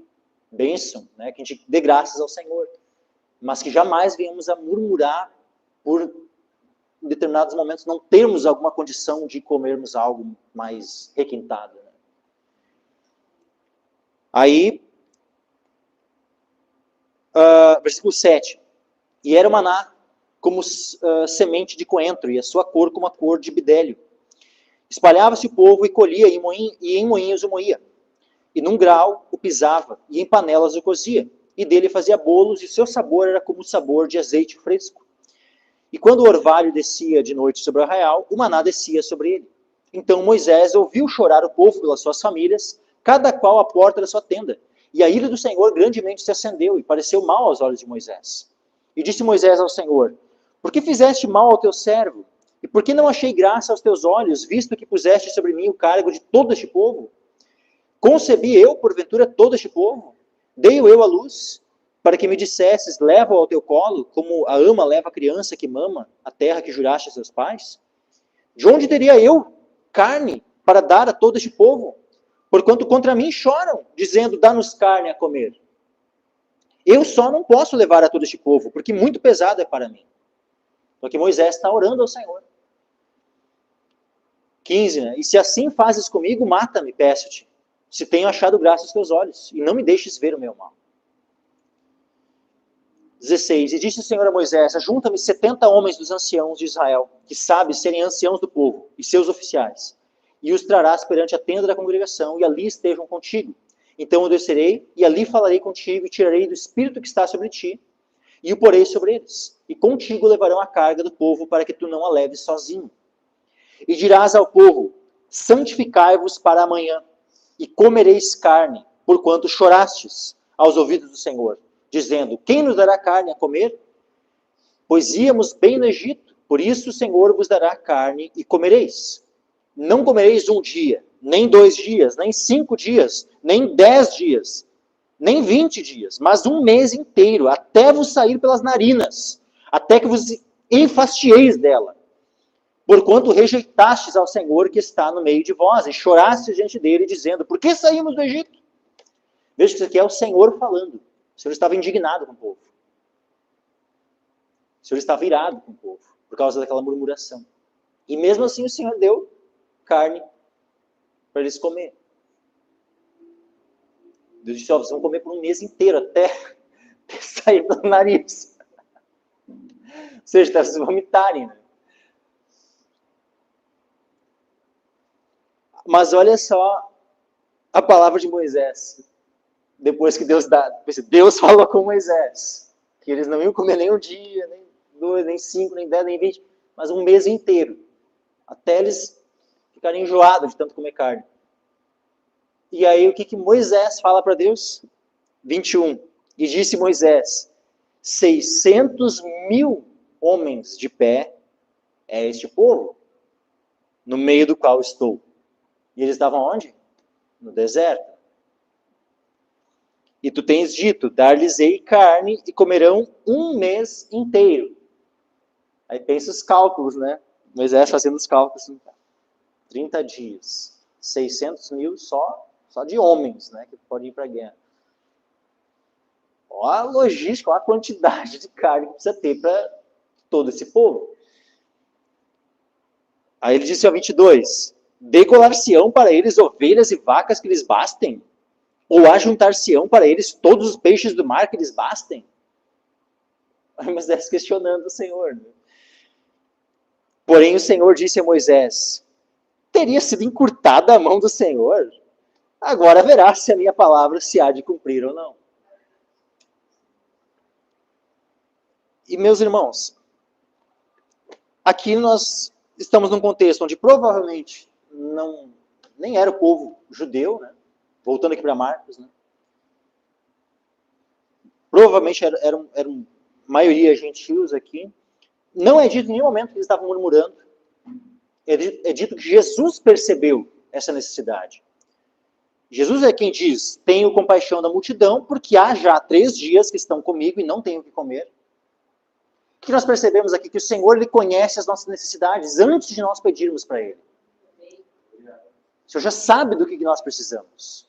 bênção, que a gente dê graças ao Senhor. Mas que jamais venhamos a murmurar por, em determinados momentos, não termos alguma condição de comermos algo mais requintado. Aí, versículo 7. E era o maná como semente de coentro, e a sua cor como a cor de bidélio. Espalhava-se o povo e colhia, e em moinhos o moía. E num grau o pisava, e em panelas o cozia. E dele fazia bolos, e seu sabor era como o sabor de azeite fresco. E quando o orvalho descia de noite sobre o arraial, o maná descia sobre ele. Então Moisés ouviu chorar o povo pelas suas famílias, cada qual à porta da sua tenda. E a ira do Senhor grandemente se acendeu, e pareceu mal aos olhos de Moisés. E disse Moisés ao Senhor: Por que fizeste mal ao teu servo? E por que não achei graça aos teus olhos, visto que puseste sobre mim o cargo de todo este povo? Concebi eu, porventura, todo este povo? Dei-o eu à luz, para que me dissesses, leva-o ao teu colo, como a ama leva a criança que mama a terra que juraste a seus pais? De onde teria eu carne para dar a todo este povo? Porquanto contra mim choram, dizendo, dá-nos carne a comer. Eu só não posso levar a todo este povo, porque muito pesado é para mim. Então aqui Moisés está orando ao Senhor. 15, né? E se assim fazes comigo, mata-me, peço-te, se tenho achado graça aos teus olhos, e não me deixes ver o meu mal. 16. E disse o Senhor a Moisés, ajunta-me 70 homens dos anciãos de Israel, que sabes serem anciãos do povo, e seus oficiais, e os trarás perante a tenda da congregação, e ali estejam contigo. Então eu descerei, e ali falarei contigo, e tirarei do espírito que está sobre ti, e o porei sobre eles. E contigo levarão a carga do povo, para que tu não a leves sozinho. E dirás ao povo, santificai-vos para amanhã, e comereis carne, porquanto chorastes aos ouvidos do Senhor, dizendo, quem nos dará carne a comer? Pois íamos bem no Egito, por isso o Senhor vos dará carne e comereis. Não comereis um dia, nem 2 dias, nem 5 dias, nem 10 dias, nem 20 dias, mas um mês inteiro, até vos sair pelas narinas, até que vos enfastieis dela. Porquanto rejeitastes ao Senhor que está no meio de vós, e chorastes diante dele, dizendo, por que saímos do Egito? Veja que isso aqui é o Senhor falando. O Senhor estava indignado com o povo. O Senhor estava irado com o povo, por causa daquela murmuração. E mesmo assim o Senhor deu carne para eles comer. Deus disse, vocês vão comer por um mês inteiro, até sair pelo nariz. Ou seja, até vocês vomitarem, né? Mas olha só a palavra de Moisés. Depois que Deus falou com Moisés, que eles não iam comer nem um dia, nem 2, nem 5, nem 10, nem 20, mas um mês inteiro. Até eles ficarem enjoados de tanto comer carne. E aí o que Moisés fala para Deus? 21. E disse Moisés, 600.000 homens de pé é este povo, no meio do qual estou. E eles estavam onde? No deserto. E tu tens dito, dar-lhes-ei carne e comerão um mês inteiro. Aí pensa os cálculos, né? Moisés fazendo os cálculos. 30 dias. 600.000 só de homens, né? Que podem ir para a guerra. Olha a logística, olha a quantidade de carne que precisa ter para todo esse povo. Aí ele disse ao 22, degolar-se-ão para eles ovelhas e vacas que lhes bastem? Ou ajuntar-se-ão para eles todos os peixes do mar que lhes bastem? Aí Moisés questionando o Senhor. Né? Porém o Senhor disse a Moisés, teria sido encurtada a mão do Senhor? Agora verá se a minha palavra se há de cumprir ou não. E meus irmãos, aqui nós estamos num contexto onde provavelmente nem era o povo judeu, né? Voltando aqui para Marcos, né? Provavelmente eram maioria gentios aqui. Não é dito em nenhum momento que eles estavam murmurando. É dito que Jesus percebeu essa necessidade. Jesus é quem diz, tenho compaixão da multidão, porque há já 3 dias que estão comigo e não tenho o que comer. O que nós percebemos aqui? Que o Senhor ele conhece as nossas necessidades antes de nós pedirmos para Ele. O Senhor já sabe do que nós precisamos.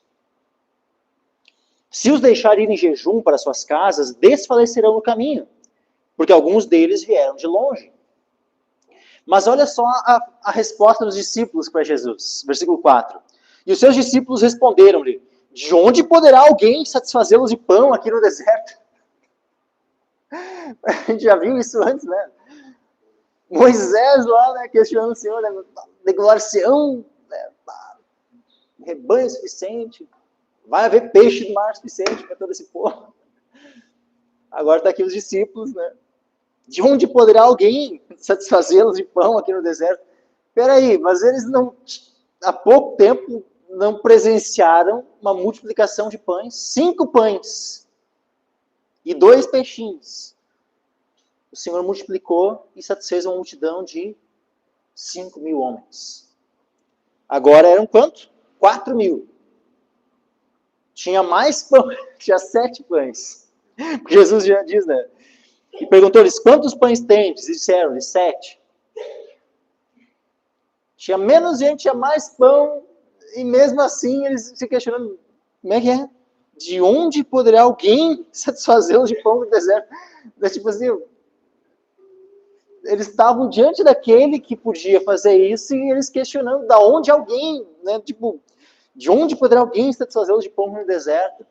Se os deixar ir em jejum para suas casas, desfalecerão no caminho, porque alguns deles vieram de longe. Mas olha só a resposta dos discípulos para Jesus. Versículo 4. E os seus discípulos responderam-lhe, de onde poderá alguém satisfazê-los de pão aqui no deserto? A gente já viu isso antes, né? Moisés lá, né, questionando o Senhor, né, degolar-se-ão, né, rebanho suficiente, vai haver peixe do mar suficiente para todo esse povo. Agora está aqui os discípulos, né? De onde poderá alguém satisfazê-los de pão aqui no deserto? Peraí, mas eles não, há pouco tempo, não presenciaram uma multiplicação de pães, 5 pães e 2 peixinhos. O Senhor multiplicou e satisfez uma multidão de 5.000 homens. Agora eram quanto? 4.000. tinha mais pão, tinha 7 pães. Porque Jesus já diz, né? E perguntou-lhes, quantos pães tendes? E disseram-lhe, 7. Tinha menos gente, tinha mais pão, e mesmo assim eles se questionando, como é que é? De onde poderá alguém satisfazê-los de pão no deserto? Tipo assim, eles estavam diante daquele que podia fazer isso e eles questionando da onde alguém, né? Tipo, de onde poderá alguém satisfazê-los de pão no deserto?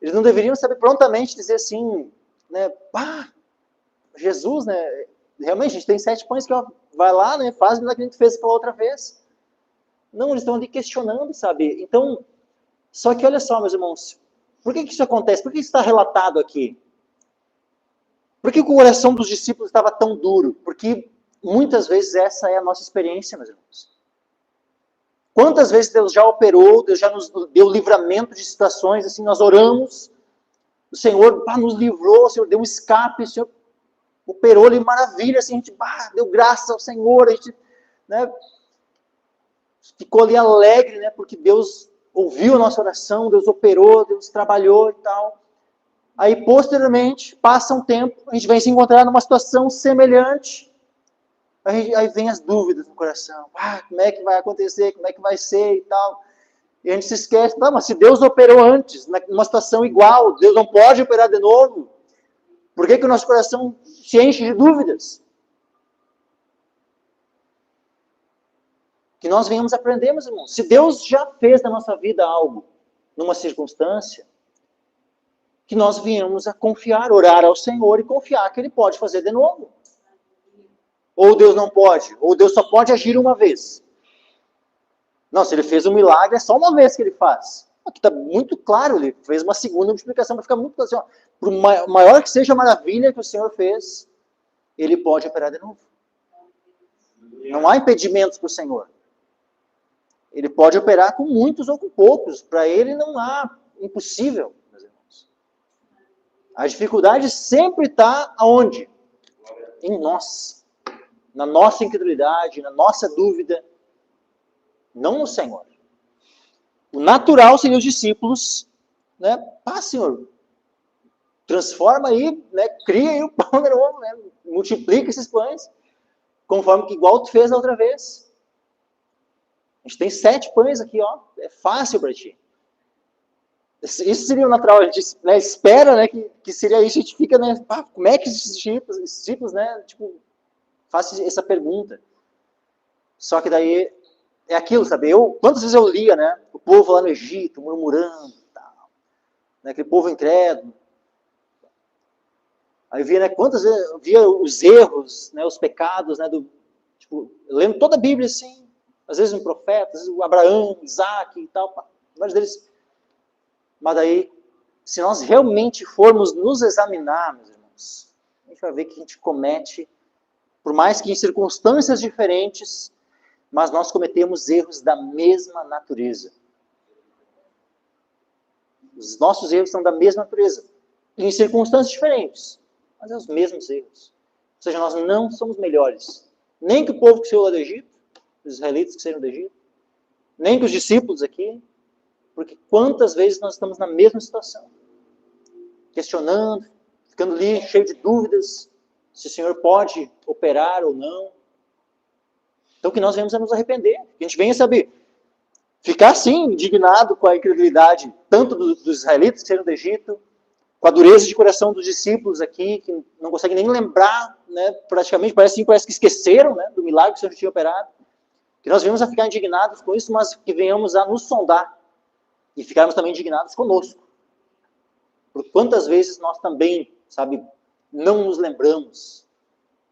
Eles não deveriam saber prontamente dizer assim, né? Ah, Jesus, né? Realmente, a gente tem 7 pães que ó, vai lá, né? Faz o que a gente fez pela outra vez. Não, eles estão ali questionando, sabe? Então, só que olha só, meus irmãos, por que isso acontece? Por que isso está relatado aqui? Por que o coração dos discípulos estava tão duro? Porque muitas vezes essa é a nossa experiência, meus irmãos. Quantas vezes Deus já operou, Deus já nos deu livramento de situações, assim, nós oramos, o Senhor nos livrou, o Senhor deu um escape, o Senhor operou ali maravilha, assim, a gente deu graças ao Senhor, a gente, né, ficou ali alegre, né, porque Deus ouviu a nossa oração, Deus operou, Deus trabalhou e tal. Aí, posteriormente, passa um tempo, a gente vem se encontrar numa situação semelhante, aí vem as dúvidas no coração. Como é que vai acontecer, como é que vai ser e tal. E a gente se esquece, mas se Deus operou antes, numa situação igual, Deus não pode operar de novo? Por que o nosso coração se enche de dúvidas? Que nós venhamos aprender, meus irmãos. Se Deus já fez na nossa vida algo, numa circunstância, que nós venhamos a confiar, orar ao Senhor e confiar que Ele pode fazer de novo. Ou Deus não pode, ou Deus só pode agir uma vez. Não, se Ele fez um milagre, é só uma vez que Ele faz. Aqui está muito claro, Ele fez uma segunda multiplicação, para ficar muito claro. Assim, ó, por maior que seja a maravilha que o Senhor fez, Ele pode operar de novo. Não há impedimentos para o Senhor. Ele pode operar com muitos ou com poucos. Para Ele não há impossível. A dificuldade sempre está aonde? Em nós. Na nossa incredulidade, na nossa dúvida. Não no Senhor. O natural seria os discípulos, né? Senhor, transforma aí, né? Cria aí o pão de novo, né? Multiplica esses pães, conforme que igual tu fez da outra vez. A gente tem 7 pães aqui, ó. É fácil para ti. Isso seria o natural, a gente, né, espera, né, que seria isso, a gente fica, né, como é que esses discípulos, né, tipo, faz essa pergunta. Só que daí, é aquilo, sabe, quantas vezes eu lia, né, o povo lá no Egito, murmurando, tal, né, aquele povo incrédulo, aí via, né, quantas vezes eu via os erros, né, os pecados, né, tipo, lendo toda a Bíblia, assim, às vezes um profeta, às vezes o Abraão, Isaac e tal, vários deles. Mas daí, se nós realmente formos nos examinar, meus irmãos, a gente vai ver que a gente comete, por mais que em circunstâncias diferentes, mas nós cometemos erros da mesma natureza. Os nossos erros são da mesma natureza, em circunstâncias diferentes, mas é os mesmos erros. Ou seja, nós não somos melhores, nem que o povo que saiu lá do Egito, os israelitas que saíram do Egito, nem que os discípulos aqui, porque quantas vezes nós estamos na mesma situação, questionando, ficando ali cheio de dúvidas, se o Senhor pode operar ou não. Então que nós venhamos a nos arrepender, que a gente venha saber, ficar assim, indignado com a incredulidade, tanto dos israelitas que saíram do Egito, com a dureza de coração dos discípulos aqui, que não conseguem nem lembrar, né, praticamente, parece que esqueceram, né, do milagre que o Senhor tinha operado. Que nós venhamos a ficar indignados com isso, mas que venhamos a nos sondar, e ficarmos também indignados conosco. Por quantas vezes nós também, sabe, não nos lembramos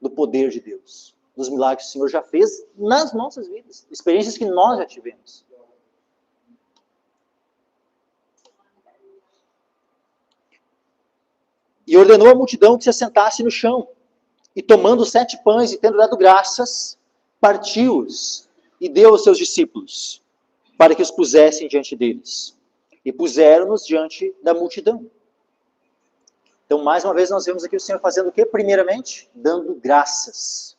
do poder de Deus, dos milagres que o Senhor já fez nas nossas vidas, experiências que nós já tivemos. E ordenou a multidão que se assentasse no chão, e tomando os 7 pães e tendo dado graças, partiu-os e deu aos seus discípulos, para que os pusessem diante deles. E puseram-nos diante da multidão. Então, mais uma vez, nós vemos aqui o Senhor fazendo o quê? Primeiramente, dando graças.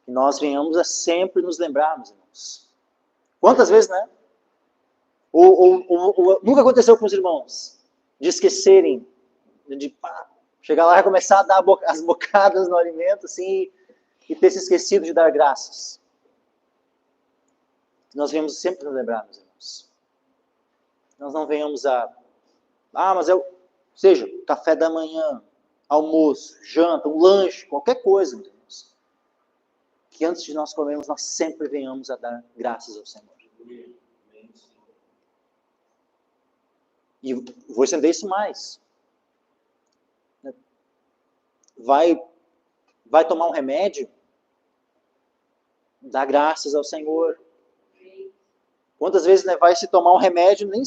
Que nós venhamos a sempre nos lembrarmos, irmãos. Quantas vezes, né? Nunca aconteceu com os irmãos de esquecerem, de chegar lá e começar a dar as bocadas no alimento, assim, e ter se esquecido de dar graças. Nós venhamos sempre nos lembrar, meus irmãos. Nós não venhamos seja, café da manhã, almoço, janta, um lanche, qualquer coisa, meus irmãos. Que antes de nós comermos, nós sempre venhamos a dar graças ao Senhor. E vou estender isso mais. Vai tomar um remédio? Dá graças ao Senhor. Quantas vezes vai se tomar um remédio, nem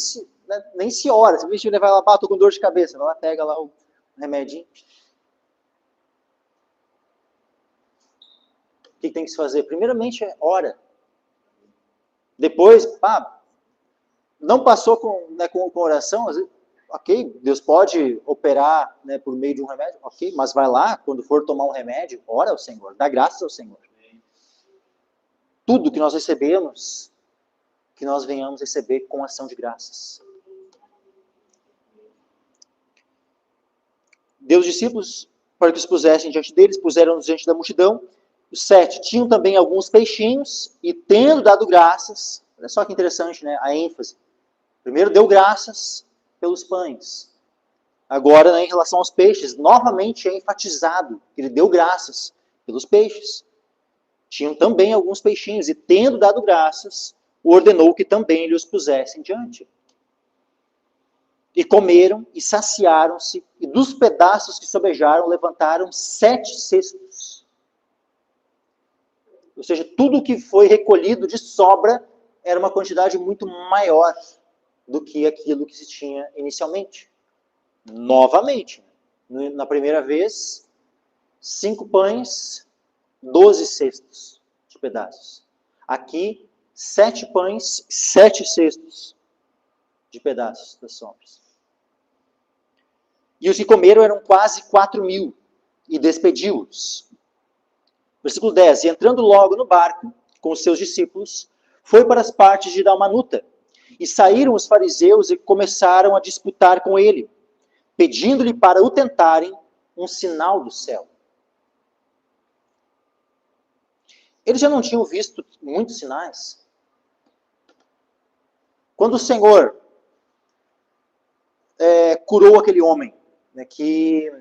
se ora. Simplesmente vai lá, estou com dor de cabeça. Vai lá, pega lá o remedinho. O que tem que se fazer? Primeiramente, ora. Depois, não passou com oração, ok, Deus pode operar por meio de um remédio, ok, mas vai lá, quando for tomar um remédio, ora ao Senhor, dá graças ao Senhor. Tudo que nós recebemos, que nós venhamos receber com ação de graças. Deu os discípulos para que os pusessem diante deles, puseram-nos diante da multidão. Os 7 tinham também alguns peixinhos, e tendo dado graças, olha só que interessante, a ênfase. Primeiro deu graças pelos pães. Agora, em relação aos peixes, novamente é enfatizado que ele deu graças pelos peixes. Tinham também alguns peixinhos, e tendo dado graças, ordenou que também lhe os pusessem diante. E comeram, e saciaram-se, e dos pedaços que sobejaram, levantaram 7 cestos. Ou seja, tudo que foi recolhido de sobra era uma quantidade muito maior do que aquilo que se tinha inicialmente. Novamente, na primeira vez, 5 pães, 12 cestos de pedaços. Aqui, 7 pães, 7 cestos de pedaços das sobras. E os que comeram eram quase 4.000, e despediu-os. Versículo 10. E entrando logo no barco, com os seus discípulos, foi para as partes de Dalmanuta. E saíram os fariseus e começaram a disputar com ele, pedindo-lhe para o tentarem um sinal do céu. Eles já não tinham visto muitos sinais. Quando o Senhor curou aquele homem, que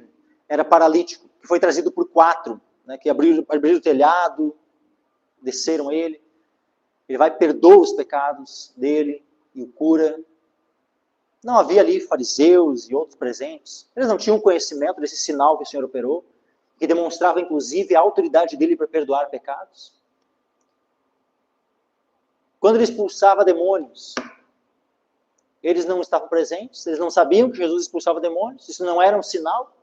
era paralítico, que foi trazido por 4, que abriram o telhado, desceram ele vai, perdoa os pecados dele e o cura. Não havia ali fariseus e outros presentes. Eles não tinham conhecimento desse sinal que o Senhor operou, que demonstrava inclusive a autoridade dele para perdoar pecados. Quando ele expulsava demônios, eles não estavam presentes, eles não sabiam que Jesus expulsava demônios, isso não era um sinal.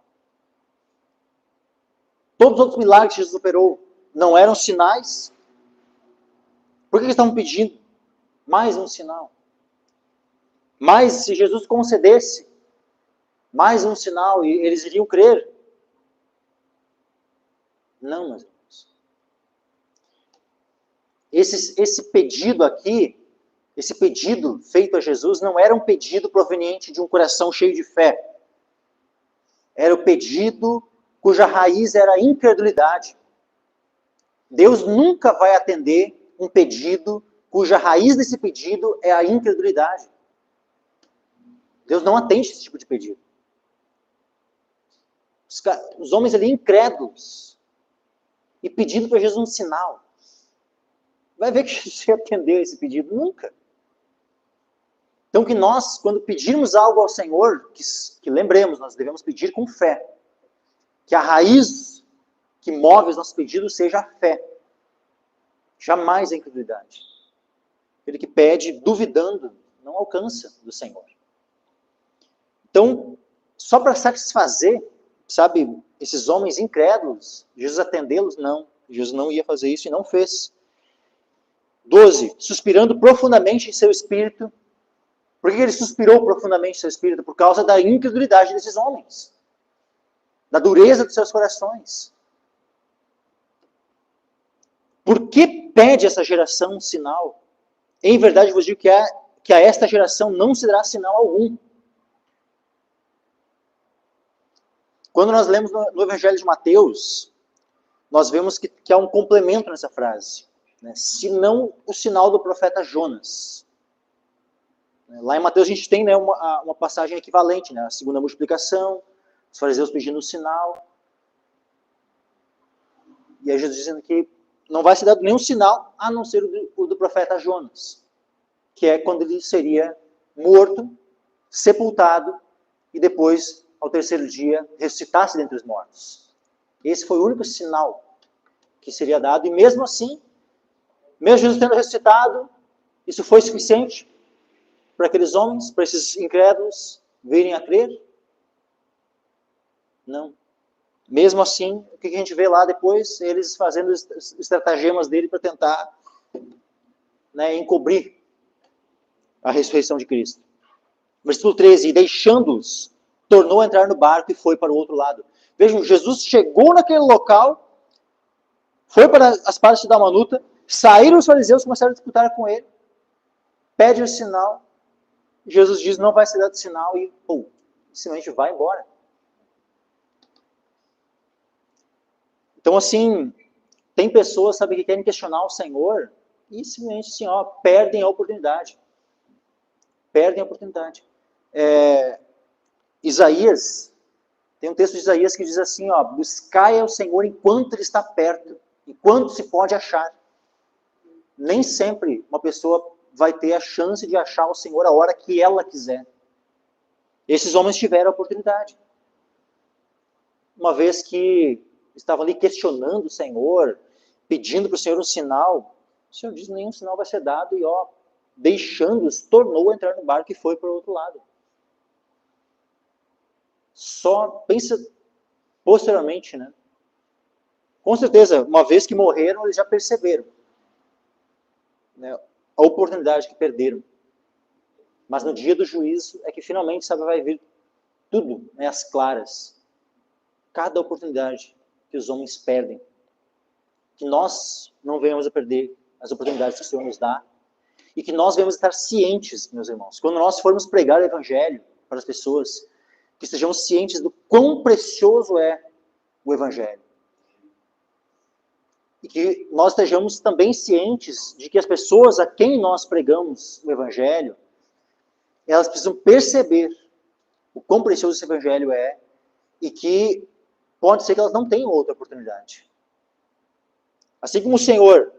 Todos os outros milagres que Jesus operou não eram sinais. Por que eles estavam pedindo mais um sinal? Mas se Jesus concedesse mais um sinal, e eles iriam crer? Não, meus irmãos. Esse pedido aqui, esse pedido feito a Jesus, não era um pedido proveniente de um coração cheio de fé. Era o pedido cuja raiz era a incredulidade. Deus nunca vai atender um pedido cuja raiz desse pedido é a incredulidade. Deus não atende esse tipo de pedido. Os homens ali incrédulos e pedindo para Jesus um sinal. Vai ver que Jesus atendeu esse pedido? Nunca. Então que nós, quando pedirmos algo ao Senhor, que lembremos, nós devemos pedir com fé. Que a raiz que move os nossos pedidos seja a fé. Jamais a incredulidade. Aquele que pede duvidando não alcança do Senhor. Então, só para satisfazer, esses homens incrédulos, Jesus atendê-los? Não. Jesus não ia fazer isso e não fez. 12. Suspirando profundamente em seu espírito. Por que ele suspirou profundamente em seu espírito? Por causa da incredulidade desses homens. Da dureza dos seus corações. Por que pede essa geração um sinal? Em verdade vos digo que que a esta geração não se dará sinal algum. Quando nós lemos no Evangelho de Mateus, nós vemos que há um complemento nessa frase, né? Senão o sinal do profeta Jonas. Lá em Mateus a gente tem, né, uma passagem equivalente, né? A segunda multiplicação, os fariseus pedindo um sinal. E aí Jesus dizendo que não vai ser dado nenhum sinal, a não ser o do profeta Jonas, que é quando ele seria morto, sepultado, e depois, ao terceiro dia, ressuscitasse dentre os mortos. Esse foi o único sinal que seria dado, e mesmo assim, mesmo Jesus tendo ressuscitado, isso foi suficiente para aqueles homens, para esses incrédulos, virem a crer? Não. Mesmo assim, o que a gente vê lá depois? Eles fazendo estratagemas dele para tentar, né, encobrir a ressurreição de Cristo. Versículo 13, e deixando-os, tornou a entrar no barco e foi para o outro lado. Vejam, Jesus chegou naquele local, foi para as partes de Dalmanuta, saíram os fariseus, começaram a disputar com ele, pede o sinal, Jesus diz, não vai ser dado sinal, e simplesmente vai embora. Então, assim, tem pessoas, sabe, que querem questionar o Senhor e simplesmente, assim, ó, perdem a oportunidade. Perdem a oportunidade. Isaías, tem um texto de Isaías que diz assim, ó, buscai ao Senhor enquanto Ele está perto, enquanto se pode achar. Nem sempre uma pessoa vai ter a chance de achar o Senhor a hora que ela quiser. Esses homens tiveram a oportunidade. Uma vez que estavam ali questionando o Senhor, pedindo para o Senhor um sinal, o Senhor diz, nenhum sinal vai ser dado, e ó, deixando-os, tornou a entrar no barco e foi para o outro lado. Só pensa posteriormente, né? Com certeza, uma vez que morreram, eles já perceberam, né, a oportunidade que perderam. Mas no dia do juízo é que finalmente, sabe, vai vir tudo, né, às claras. Cada oportunidade que os homens perdem. Que nós não venhamos a perder as oportunidades que o Senhor nos dá. E que nós venhamos a estar cientes, meus irmãos. Quando nós formos pregar o Evangelho para as pessoas, que estejamos cientes do quão precioso é o Evangelho. E que nós estejamos também cientes de que as pessoas a quem nós pregamos o Evangelho, elas precisam perceber o quão precioso esse Evangelho é e que pode ser que elas não tenham outra oportunidade. Assim como o Senhor,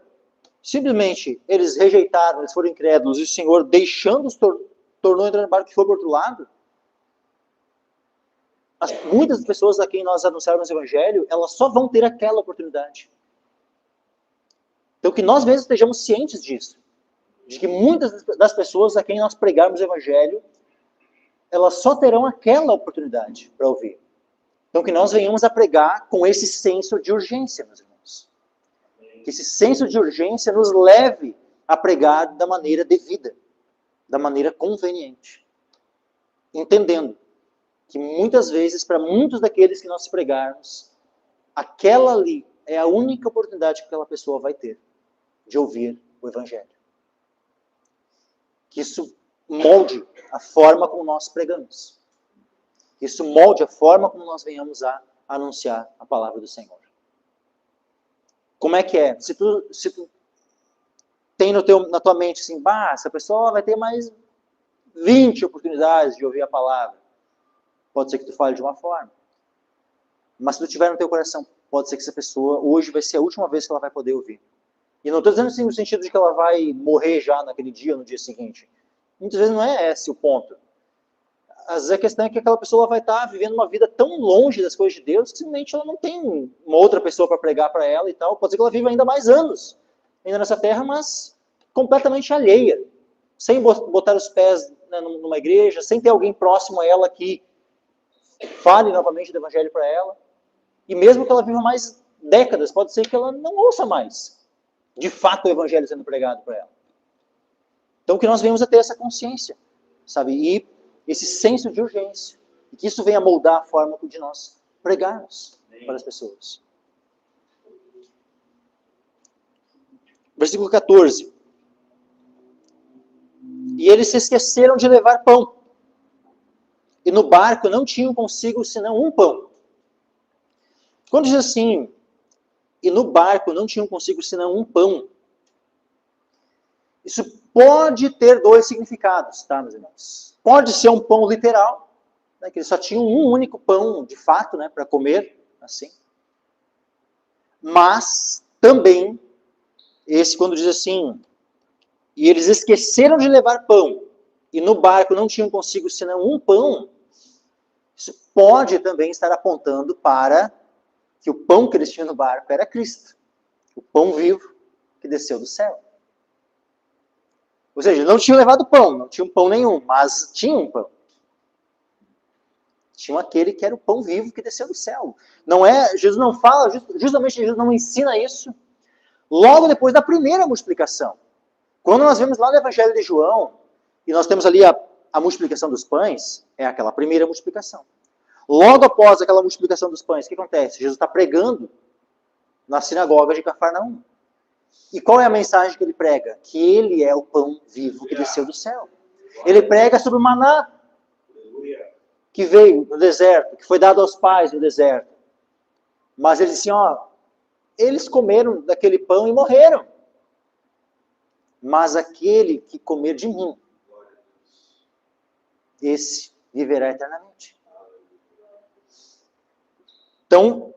simplesmente, eles rejeitaram, eles foram incrédulos, e o Senhor, deixando-os, tornou entrar no barco e foi para o outro lado. Muitas pessoas a quem nós anunciarmos o Evangelho, elas só vão ter aquela oportunidade. Então, que nós mesmos estejamos cientes disso. De que muitas das pessoas a quem nós pregarmos o Evangelho, elas só terão aquela oportunidade para ouvir. Então, que nós venhamos a pregar com esse senso de urgência, meus irmãos. Que esse senso de urgência nos leve a pregar da maneira devida, da maneira conveniente. Entendendo que muitas vezes, para muitos daqueles que nós pregarmos, aquela ali é a única oportunidade que aquela pessoa vai ter de ouvir o Evangelho. Que isso molde a forma como nós pregamos. Que isso molde a forma como nós venhamos a anunciar a palavra do Senhor. Como é que é? Se tu tem na tua mente assim, essa pessoa vai ter mais 20 oportunidades de ouvir a palavra. Pode ser que tu fale de uma forma. Mas se tu tiver no teu coração, pode ser que essa pessoa, hoje vai ser a última vez que ela vai poder ouvir. E não estou dizendo assim no sentido de que ela vai morrer já naquele dia ou no dia seguinte. Muitas vezes não é esse o ponto. Às vezes a questão é que aquela pessoa vai estar vivendo uma vida tão longe das coisas de Deus que simplesmente ela não tem uma outra pessoa para pregar para ela e tal. Pode ser que ela viva ainda mais anos ainda nessa terra, mas completamente alheia. Sem botar os pés, né, numa igreja, sem ter alguém próximo a ela que fale novamente do Evangelho para ela. E mesmo que ela viva mais décadas, pode ser que ela não ouça mais, de fato, o Evangelho sendo pregado para ela. Então, que nós venhamos a ter essa consciência, sabe? E esse senso de urgência. E que isso venha moldar a forma de nós pregarmos para as pessoas. Versículo 14. E eles se esqueceram de levar pão. E no barco não tinham consigo senão um pão. Quando diz assim, e no barco não tinham consigo senão um pão, isso pode ter dois significados, tá, meus irmãos? Pode ser um pão literal, né, que eles só tinham um único pão, de fato, né, para comer, assim. Mas também, esse quando diz assim, e eles esqueceram de levar pão, e no barco não tinham consigo senão um pão, isso pode também estar apontando para que o pão que eles tinham no barco era Cristo, o pão vivo que desceu do céu. Ou seja, não tinham levado pão, não tinham pão nenhum, mas tinham um pão. Tinham aquele que era o pão vivo que desceu do céu. Não é, Jesus não fala, justamente Jesus não ensina isso logo depois da primeira multiplicação. Quando nós vemos lá no Evangelho de João, e nós temos ali a multiplicação dos pães, é aquela primeira multiplicação. Logo após aquela multiplicação dos pães, o que acontece? Jesus está pregando na sinagoga de Cafarnaum. E qual é a mensagem que ele prega? Que ele é o pão vivo que desceu do céu. Ele prega sobre o maná que veio no deserto, que foi dado aos pais no deserto. Mas ele disse, ó, eles comeram daquele pão e morreram. Mas aquele que comer de mim, esse viverá eternamente. Então,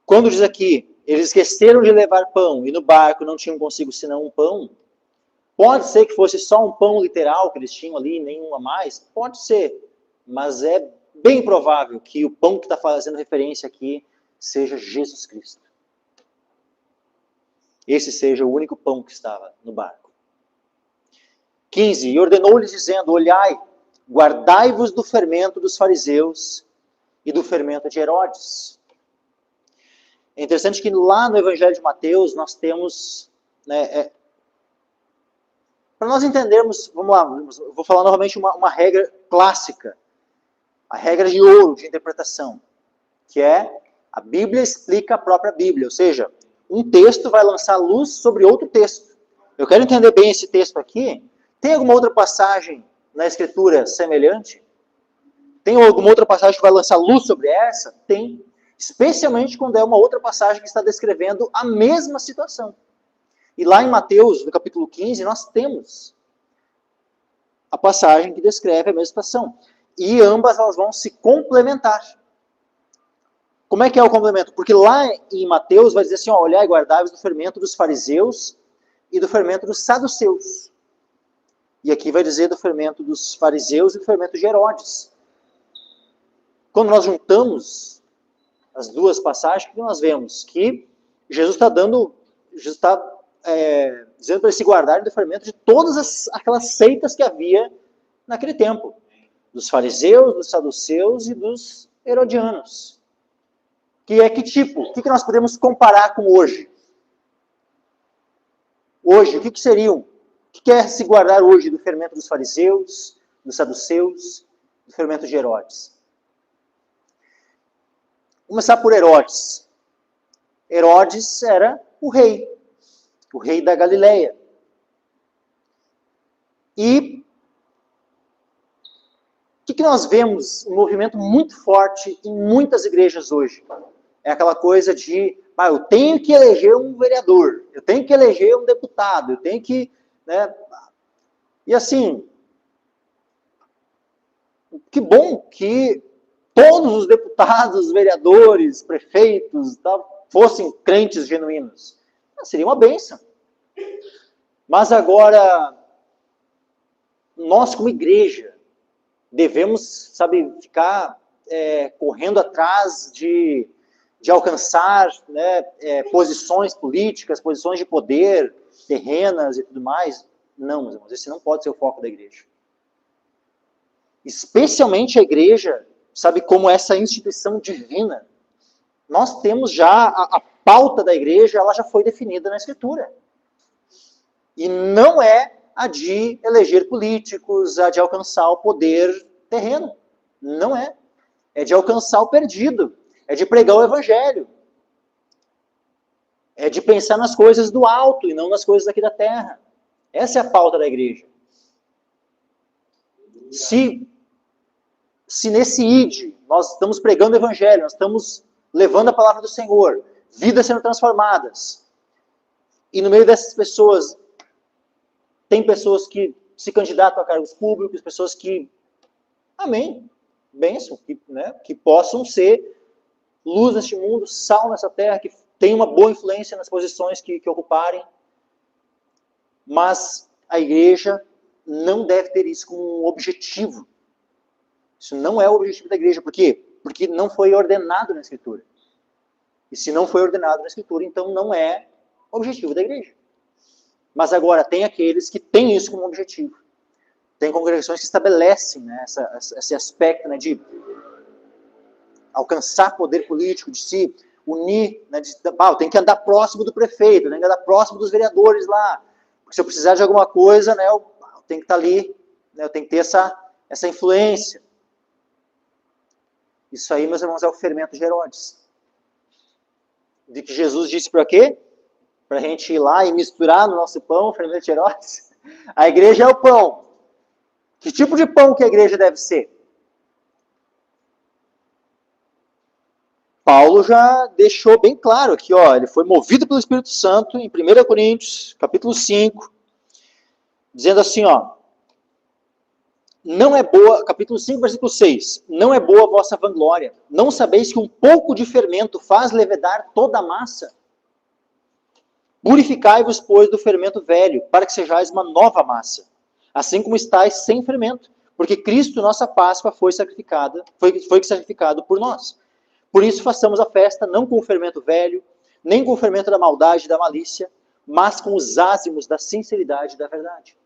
quando diz aqui, eles esqueceram de levar pão e no barco não tinham consigo senão um pão, pode ser que fosse só um pão literal que eles tinham ali, nenhum a mais, pode ser, mas é bem provável que o pão que está fazendo referência aqui seja Jesus Cristo. Esse seja o único pão que estava no barco. 15. E ordenou-lhes dizendo, olhai, guardai-vos do fermento dos fariseus e do fermento de Herodes. É interessante que lá no Evangelho de Mateus nós temos, né, para nós entendermos, vamos lá, eu vou falar novamente uma regra clássica, a regra de ouro de interpretação, que é a Bíblia explica a própria Bíblia, ou seja, um texto vai lançar luz sobre outro texto. Eu quero entender bem esse texto aqui. Tem alguma outra passagem na Escritura semelhante? Tem alguma outra passagem que vai lançar luz sobre essa? Tem. Especialmente quando é uma outra passagem que está descrevendo a mesma situação. E lá em Mateus, no capítulo 15, nós temos a passagem que descreve a mesma situação. E ambas elas vão se complementar. Como é que é o complemento? Porque lá em Mateus vai dizer assim, ó, olhai e guardai-vos do fermento dos fariseus e do fermento dos saduceus. E aqui vai dizer do fermento dos fariseus e do fermento de Herodes. Quando nós juntamos as duas passagens, o que nós vemos? Que Jesus está dizendo para eles se guardarem do fermento de todas aquelas seitas que havia naquele tempo. Dos fariseus, dos saduceus e dos herodianos. Que é que tipo? O que nós podemos comparar com hoje? Hoje, o que seriam? O que é se guardar hoje do fermento dos fariseus, dos saduceus, do fermento de Herodes? Vamos começar por Herodes. Herodes era o rei da Galileia. E o que nós vemos? Um movimento muito forte em muitas igrejas hoje. É aquela coisa de, eu tenho que eleger um vereador, eu tenho que eleger um deputado, eu tenho que... Né? E assim, que bom que todos os deputados, vereadores, prefeitos, fossem crentes genuínos. Seria uma bênção. Mas agora, nós como igreja, devemos, ficar correndo atrás de alcançar, né, posições políticas, posições de poder, terrenas e tudo mais. Não, meus irmãos, esse não pode ser o foco da igreja. Especialmente a igreja, como essa instituição divina. Nós temos já a pauta da igreja, ela já foi definida na Escritura. E não é a de eleger políticos, a de alcançar o poder terreno. Não é. É de alcançar o perdido. É de pregar o evangelho. É de pensar nas coisas do alto e não nas coisas aqui da terra. Essa é a pauta da igreja. Se nesse id nós estamos pregando o evangelho, nós estamos levando a palavra do Senhor, vidas sendo transformadas, e no meio dessas pessoas, tem pessoas que se candidatam a cargos públicos, pessoas que, amém, bênção, que possam ser luz neste mundo, sal nessa terra, que tenham uma boa influência nas posições que ocuparem, mas a igreja não deve ter isso como um objetivo. Isso não é o objetivo da igreja. Por quê? Porque não foi ordenado na Escritura. E se não foi ordenado na Escritura, então não é o objetivo da igreja. Mas agora, tem aqueles que têm isso como objetivo. Tem congregações que estabelecem, né, esse aspecto, né, de alcançar poder político, de se unir, né, tem que andar próximo do prefeito, tem que andar próximo dos vereadores lá. Porque se eu precisar de alguma coisa, né, eu tenho que estar ali, né, eu tenho que ter essa influência. Isso aí, meus irmãos, é o fermento de Herodes. De que Jesus disse para quê? Para a gente ir lá e misturar no nosso pão o fermento de Herodes. A igreja é o pão. Que tipo de pão que a igreja deve ser? Paulo já deixou bem claro aqui, ó, ele foi movido pelo Espírito Santo em 1 Coríntios, capítulo 5, dizendo assim, ó, não é boa, capítulo 5, versículo 6, não é boa a vossa vanglória, não sabeis que um pouco de fermento faz levedar toda a massa? Purificai-vos, pois, do fermento velho, para que sejais uma nova massa, assim como estáis sem fermento, porque Cristo, nossa Páscoa, foi sacrificado por nós. Por isso façamos a festa, não com o fermento velho, nem com o fermento da maldade e da malícia, mas com os ázimos da sinceridade e da verdade.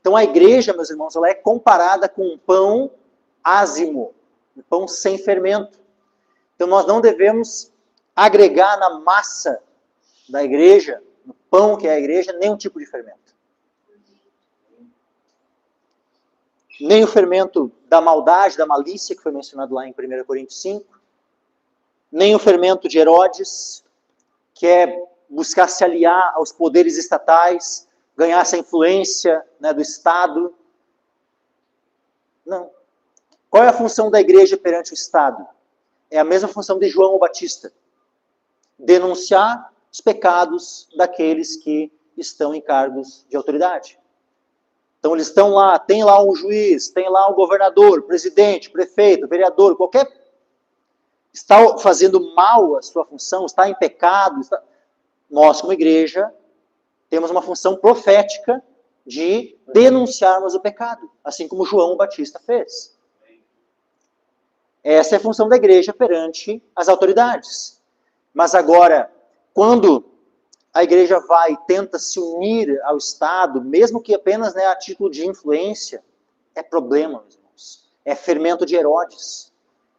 Então a igreja, meus irmãos, ela é comparada com um pão ázimo, um pão sem fermento. Então nós não devemos agregar na massa da igreja, no pão que é a igreja, nenhum tipo de fermento. Nem o fermento da maldade, da malícia, que foi mencionado lá em 1 Coríntios 5, nem o fermento de Herodes, que é buscar se aliar aos poderes estatais, ganhar essa influência, né, do Estado. Não. Qual é a função da igreja perante o Estado? É a mesma função de João o Batista. Denunciar os pecados daqueles que estão em cargos de autoridade. Então eles estão lá, tem lá um juiz, tem lá um governador, presidente, prefeito, vereador, qualquer... está fazendo mal a sua função, está em pecado, nós como igreja temos uma função profética de denunciarmos o pecado, assim como João o Batista fez. Essa é a função da igreja perante as autoridades. Mas agora, quando a igreja vai e tenta se unir ao Estado, mesmo que apenas, né, a título de influência, é problema, meus irmãos. É fermento de Herodes.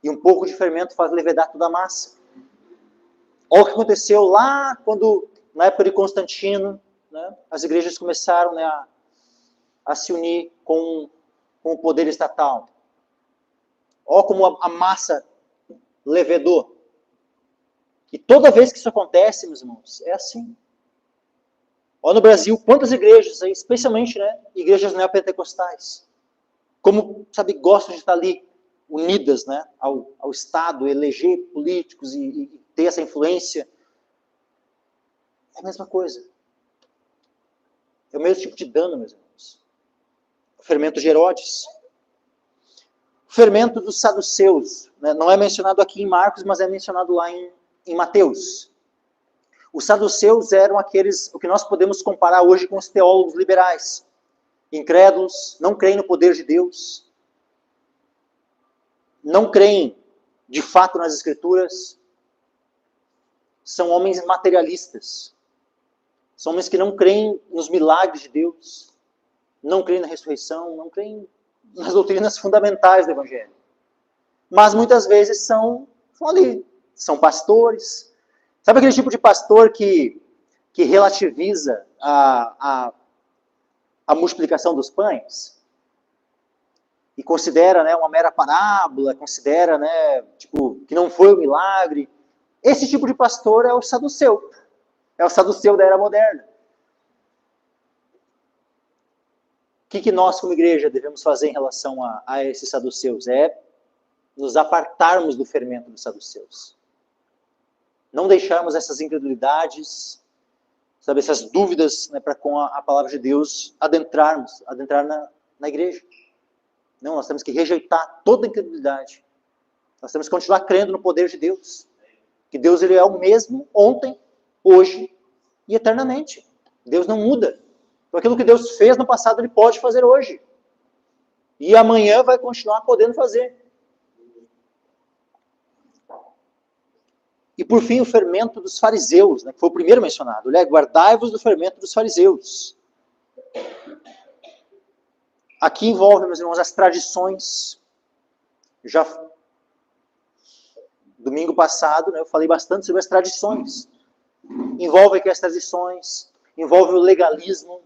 E um pouco de fermento faz levedar toda a massa. Olha o que aconteceu lá quando, na época de Constantino, né, as igrejas começaram, né, a se unir com o poder estatal. Olha como a massa levedou. E toda vez que isso acontece, meus irmãos, é assim. Olha no Brasil, quantas igrejas, especialmente, né, igrejas neopentecostais, como, sabe, gostam de estar ali unidas, né, ao Estado, eleger políticos e ter essa influência. É a mesma coisa. É o mesmo tipo de dano, meus irmãos. O fermento de Herodes. O fermento dos saduceus, né, não é mencionado aqui em Marcos, mas é mencionado lá em Mateus. Os saduceus eram aqueles, o que nós podemos comparar hoje com os teólogos liberais. Incrédulos, não creem no poder de Deus, não creem de fato nas Escrituras, são homens materialistas, são homens que não creem nos milagres de Deus, não creem na ressurreição, não creem nas doutrinas fundamentais do Evangelho. Mas muitas vezes são ali, são pastores. Sabe aquele tipo de pastor que relativiza a multiplicação dos pães? E considera, né, uma mera parábola, considera, né, tipo, que não foi um milagre. Esse tipo de pastor é o saduceu. É o saduceu da era moderna. que nós, como igreja, devemos fazer em relação a esses saduceus? É nos apartarmos do fermento dos saduceus. Não deixarmos essas incredulidades, sabe, essas dúvidas, né, para com a palavra de Deus adentrar na igreja. Não, nós temos que rejeitar toda incredulidade. Nós temos que continuar crendo no poder de Deus. Que Deus, ele é o mesmo ontem, hoje e eternamente. Deus não muda. Então, aquilo que Deus fez no passado, ele pode fazer hoje. E amanhã vai continuar podendo fazer. E por fim, o fermento dos fariseus, né, que foi o primeiro mencionado. Guardai-vos do fermento dos fariseus. Aqui envolve, meus irmãos, as tradições. Já domingo passado, né, eu falei bastante sobre as tradições. Envolve aqui as tradições, envolve o legalismo,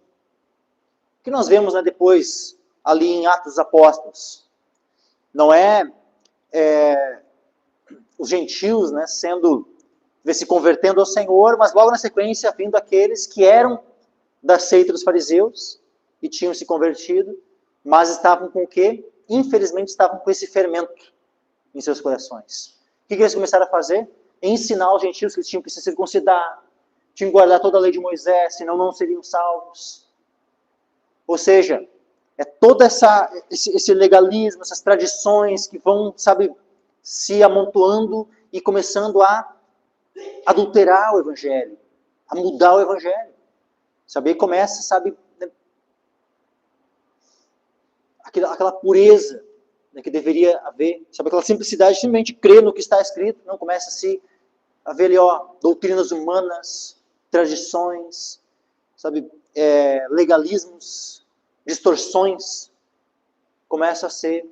que nós vemos, né, depois ali em Atos dos Apóstolos. Não é os gentios, né, se convertendo ao Senhor, mas logo na sequência vindo aqueles que eram da seita dos fariseus e tinham se convertido, mas estavam com o quê? Infelizmente estavam com esse fermento em seus corações. O que eles começaram a fazer? Ensinar os gentios que eles tinham que se circuncidar, tinham que guardar toda a lei de Moisés, senão não seriam salvos. Ou seja, é todo esse legalismo, essas tradições que vão, sabe, se amontoando e começando a adulterar o Evangelho, a mudar o Evangelho. Sabe, aí começa, sabe, aquela pureza, né, que deveria haver, sabe, aquela simplicidade, simplesmente crer no que está escrito, não começa a ver ali, doutrinas humanas, tradições, sabe, legalismos, distorções, começam a ser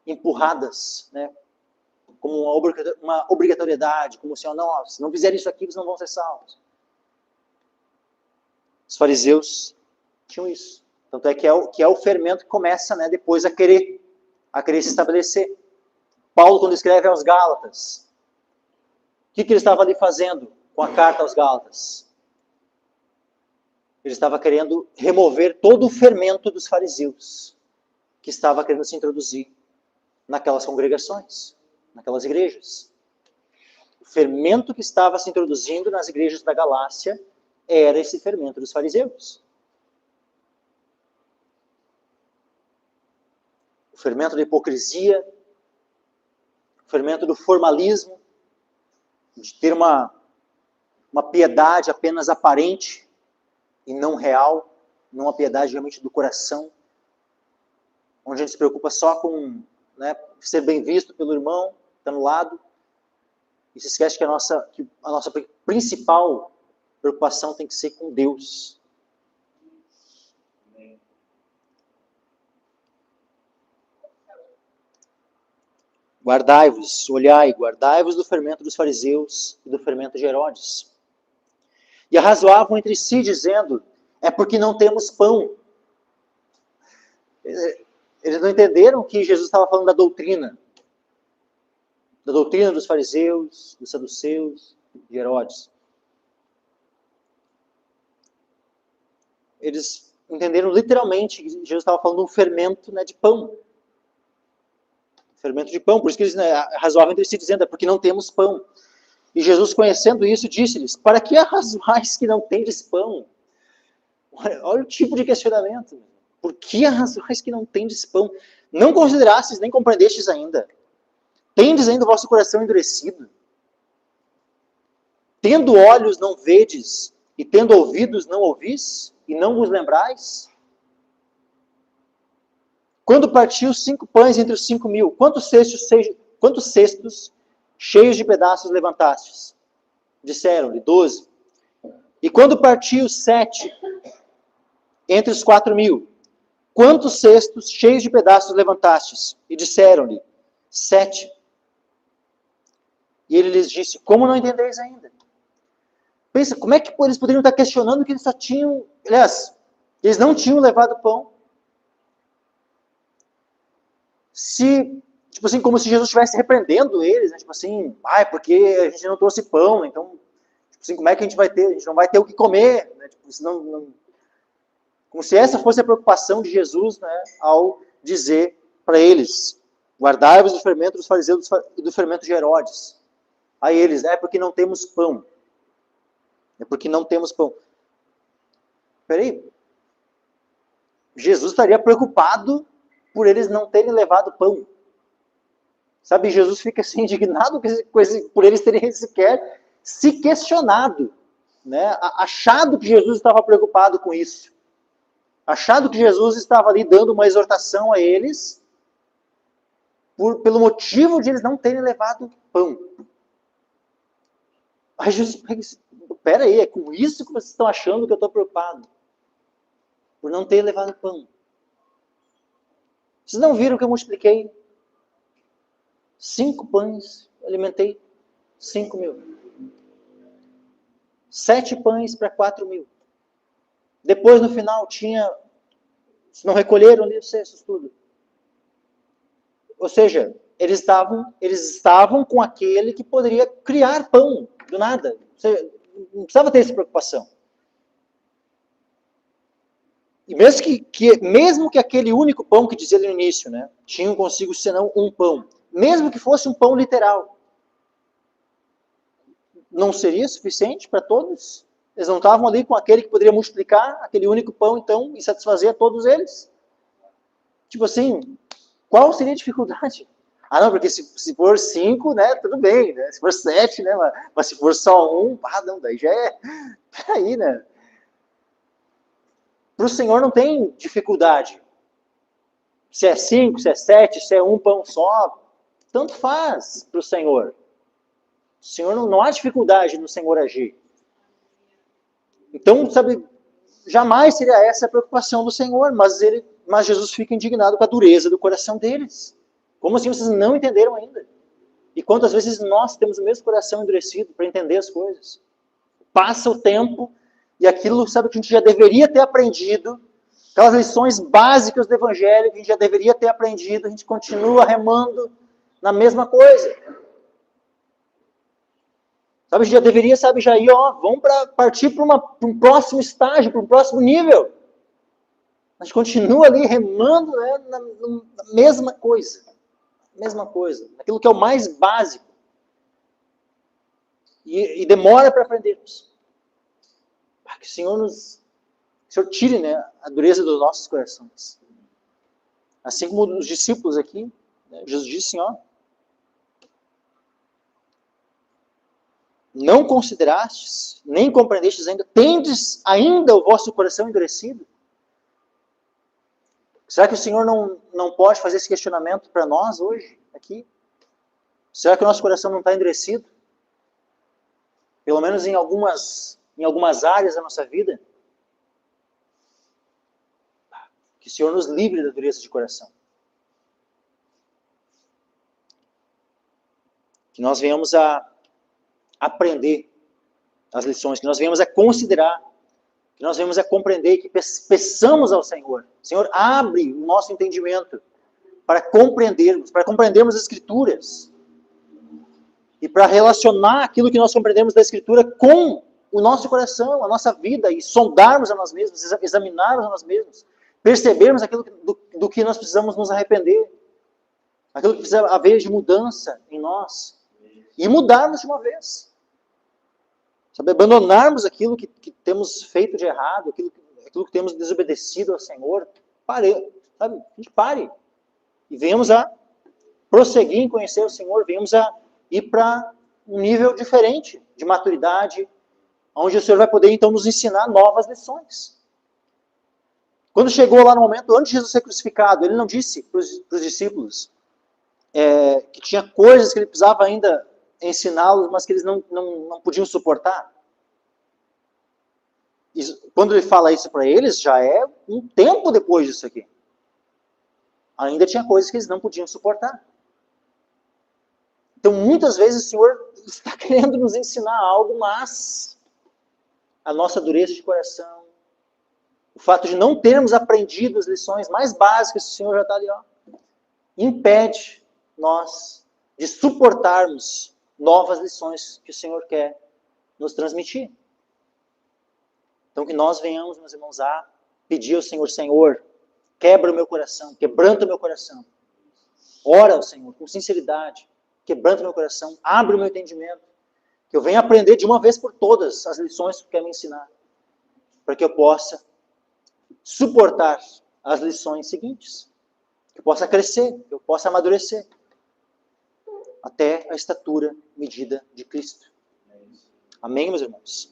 empurradas, né, como uma obrigatoriedade, como se, não, se não fizerem isso aqui, vocês não vão ser salvos. Os fariseus tinham isso. Tanto é que é o fermento que começa, né, depois a querer se estabelecer. Paulo, quando escreve aos Gálatas, o que ele estava ali fazendo com a carta aos Gálatas? Ele estava querendo remover todo o fermento dos fariseus, que estava querendo se introduzir naquelas congregações, naquelas igrejas. O fermento que estava se introduzindo nas igrejas da Galácia era esse fermento dos fariseus. O fermento da hipocrisia, o fermento do formalismo, de ter uma piedade apenas aparente e não real, não uma piedade realmente do coração, onde a gente se preocupa só com, né, ser bem visto pelo irmão que está no lado, e se esquece que a nossa principal preocupação tem que ser com Deus. Guardai-vos, olhai, guardai-vos do fermento dos fariseus e do fermento de Herodes. E arrazoavam entre si, dizendo, é porque não temos pão. Eles não entenderam que Jesus estava falando da doutrina dos fariseus, dos saduceus, de Herodes. Eles entenderam literalmente que Jesus estava falando de um fermento, né, de pão. Fermento de pão, por isso que eles, né, razoavam entre si, dizendo, é porque não temos pão. E Jesus, conhecendo isso, disse-lhes, para que arrazoais que não tendes pão? Olha o tipo de questionamento. Por que arrazoais que não tendes pão? Não considerastes, nem compreendestes ainda. Tendes ainda o vosso coração endurecido? Tendo olhos não vedes, e tendo ouvidos não ouvis, e não vos lembrais? Quando partiu 5 pães entre os 5.000, quantos cestos cheios de pedaços levantastes? Disseram-lhe, 12. E quando partiu 7 entre os 4.000, quantos cestos cheios de pedaços levantastes? E disseram-lhe, 7. E ele lhes disse, como não entendeis ainda? Pensa, como é que eles poderiam estar questionando que eles só tinham, aliás, eles não tinham levado pão? Tipo assim, como se Jesus estivesse repreendendo eles, né? Tipo assim, porque a gente não trouxe pão, então, tipo assim, como é que a gente vai ter? A gente não vai ter o que comer, né? Tipo, senão, não... Como se essa fosse a preocupação de Jesus, né, ao dizer para eles, guardai-vos do fermento dos fariseus e do fermento de Herodes. A eles, é porque não temos pão. É porque não temos pão. Peraí, Jesus estaria preocupado por eles não terem levado pão. Sabe, Jesus fica assim indignado por eles terem sequer se questionado, né? Achado que Jesus estava preocupado com isso. Achado que Jesus estava ali dando uma exortação a eles pelo motivo de eles não terem levado pão. Aí Jesus pega e diz, peraí, é com isso que vocês estão achando que eu estou preocupado? Por não ter levado pão. Vocês não viram que eu multipliquei 5 pães, alimentei 5.000. 7 pães para 4.000. Depois, no final, não recolheram ali os cestos, tudo. Ou seja, eles estavam com aquele que poderia criar pão do nada. Ou seja, não precisava ter essa preocupação. E mesmo que aquele único pão que dizia no início, né, tinham consigo senão um pão, mesmo que fosse um pão literal, não seria suficiente para todos? Eles não estavam ali com aquele que poderia multiplicar aquele único pão, então, e satisfazer a todos eles? Tipo assim, qual seria a dificuldade? Ah, não, porque se for 5, né, tudo bem, né? Se for 7, né, mas se for só 1, não, daí já é... Peraí, né? Para o Senhor não tem dificuldade. Se é 5, se é 7, se é um pão só, tanto faz para o Senhor. O Senhor não há dificuldade no Senhor agir. Então, sabe, jamais seria essa a preocupação do Senhor, mas Jesus fica indignado com a dureza do coração deles. Como assim vocês não entenderam ainda? E quantas vezes nós temos o mesmo coração endurecido para entender as coisas? Passa o tempo e aquilo, sabe, que a gente já deveria ter aprendido, aquelas lições básicas do Evangelho que a gente já deveria ter aprendido, a gente continua remando na mesma coisa. Sabe, a gente já deveria, já ir, vamos partir para um próximo estágio, para um próximo nível. A gente continua ali remando, né, na mesma coisa. Mesma coisa. Aquilo que é o mais básico. E demora para aprendermos. Que o Senhor tire, né, a dureza dos nossos corações. Assim como os discípulos aqui, né, Jesus disse, não considerastes, nem compreendestes ainda, tendes ainda o vosso coração endurecido? Será que o Senhor não pode fazer esse questionamento para nós hoje, aqui? Será que o nosso coração não está endurecido? Pelo menos em algumas áreas da nossa vida? Que o Senhor nos livre da dureza de coração. Que nós venhamos a aprender as lições, que nós venhamos a considerar, que nós venhamos a compreender, que peçamos ao Senhor. Senhor, abre o nosso entendimento para compreendermos as Escrituras e para relacionar aquilo que nós compreendemos da Escritura com o nosso coração, a nossa vida, e sondarmos a nós mesmos, examinarmos a nós mesmos, percebermos aquilo do que nós precisamos nos arrepender, aquilo que precisa haver de mudança em nós, e mudarmos de uma vez. Sabe, abandonarmos aquilo que temos feito de errado, aquilo que temos desobedecido ao Senhor. Sabe? A gente pare. E venhamos a prosseguir em conhecer o Senhor, venhamos a ir para um nível diferente de maturidade, onde o Senhor vai poder então nos ensinar novas lições. Quando chegou lá no momento, antes de Jesus ser crucificado, ele não disse para os discípulos que tinha coisas que ele precisava ainda ensiná-los, mas que eles não podiam suportar. Quando ele fala isso para eles, já é um tempo depois disso aqui. Ainda tinha coisas que eles não podiam suportar. Então, muitas vezes o Senhor está querendo nos ensinar algo, mas a nossa dureza de coração, o fato de não termos aprendido as lições mais básicas, o Senhor já está ali, impede nós de suportarmos novas lições que o Senhor quer nos transmitir. Então que nós venhamos, meus irmãos, a pedir ao Senhor, Senhor, quebra o meu coração, quebranta o meu coração. Ora ao Senhor com sinceridade, quebranta o meu coração, abre o meu entendimento, que eu venha aprender de uma vez por todas as lições que tu quer me ensinar, para que eu possa suportar as lições seguintes, que eu possa crescer, que eu possa amadurecer, até a estatura medida de Cristo. Amém, meus irmãos?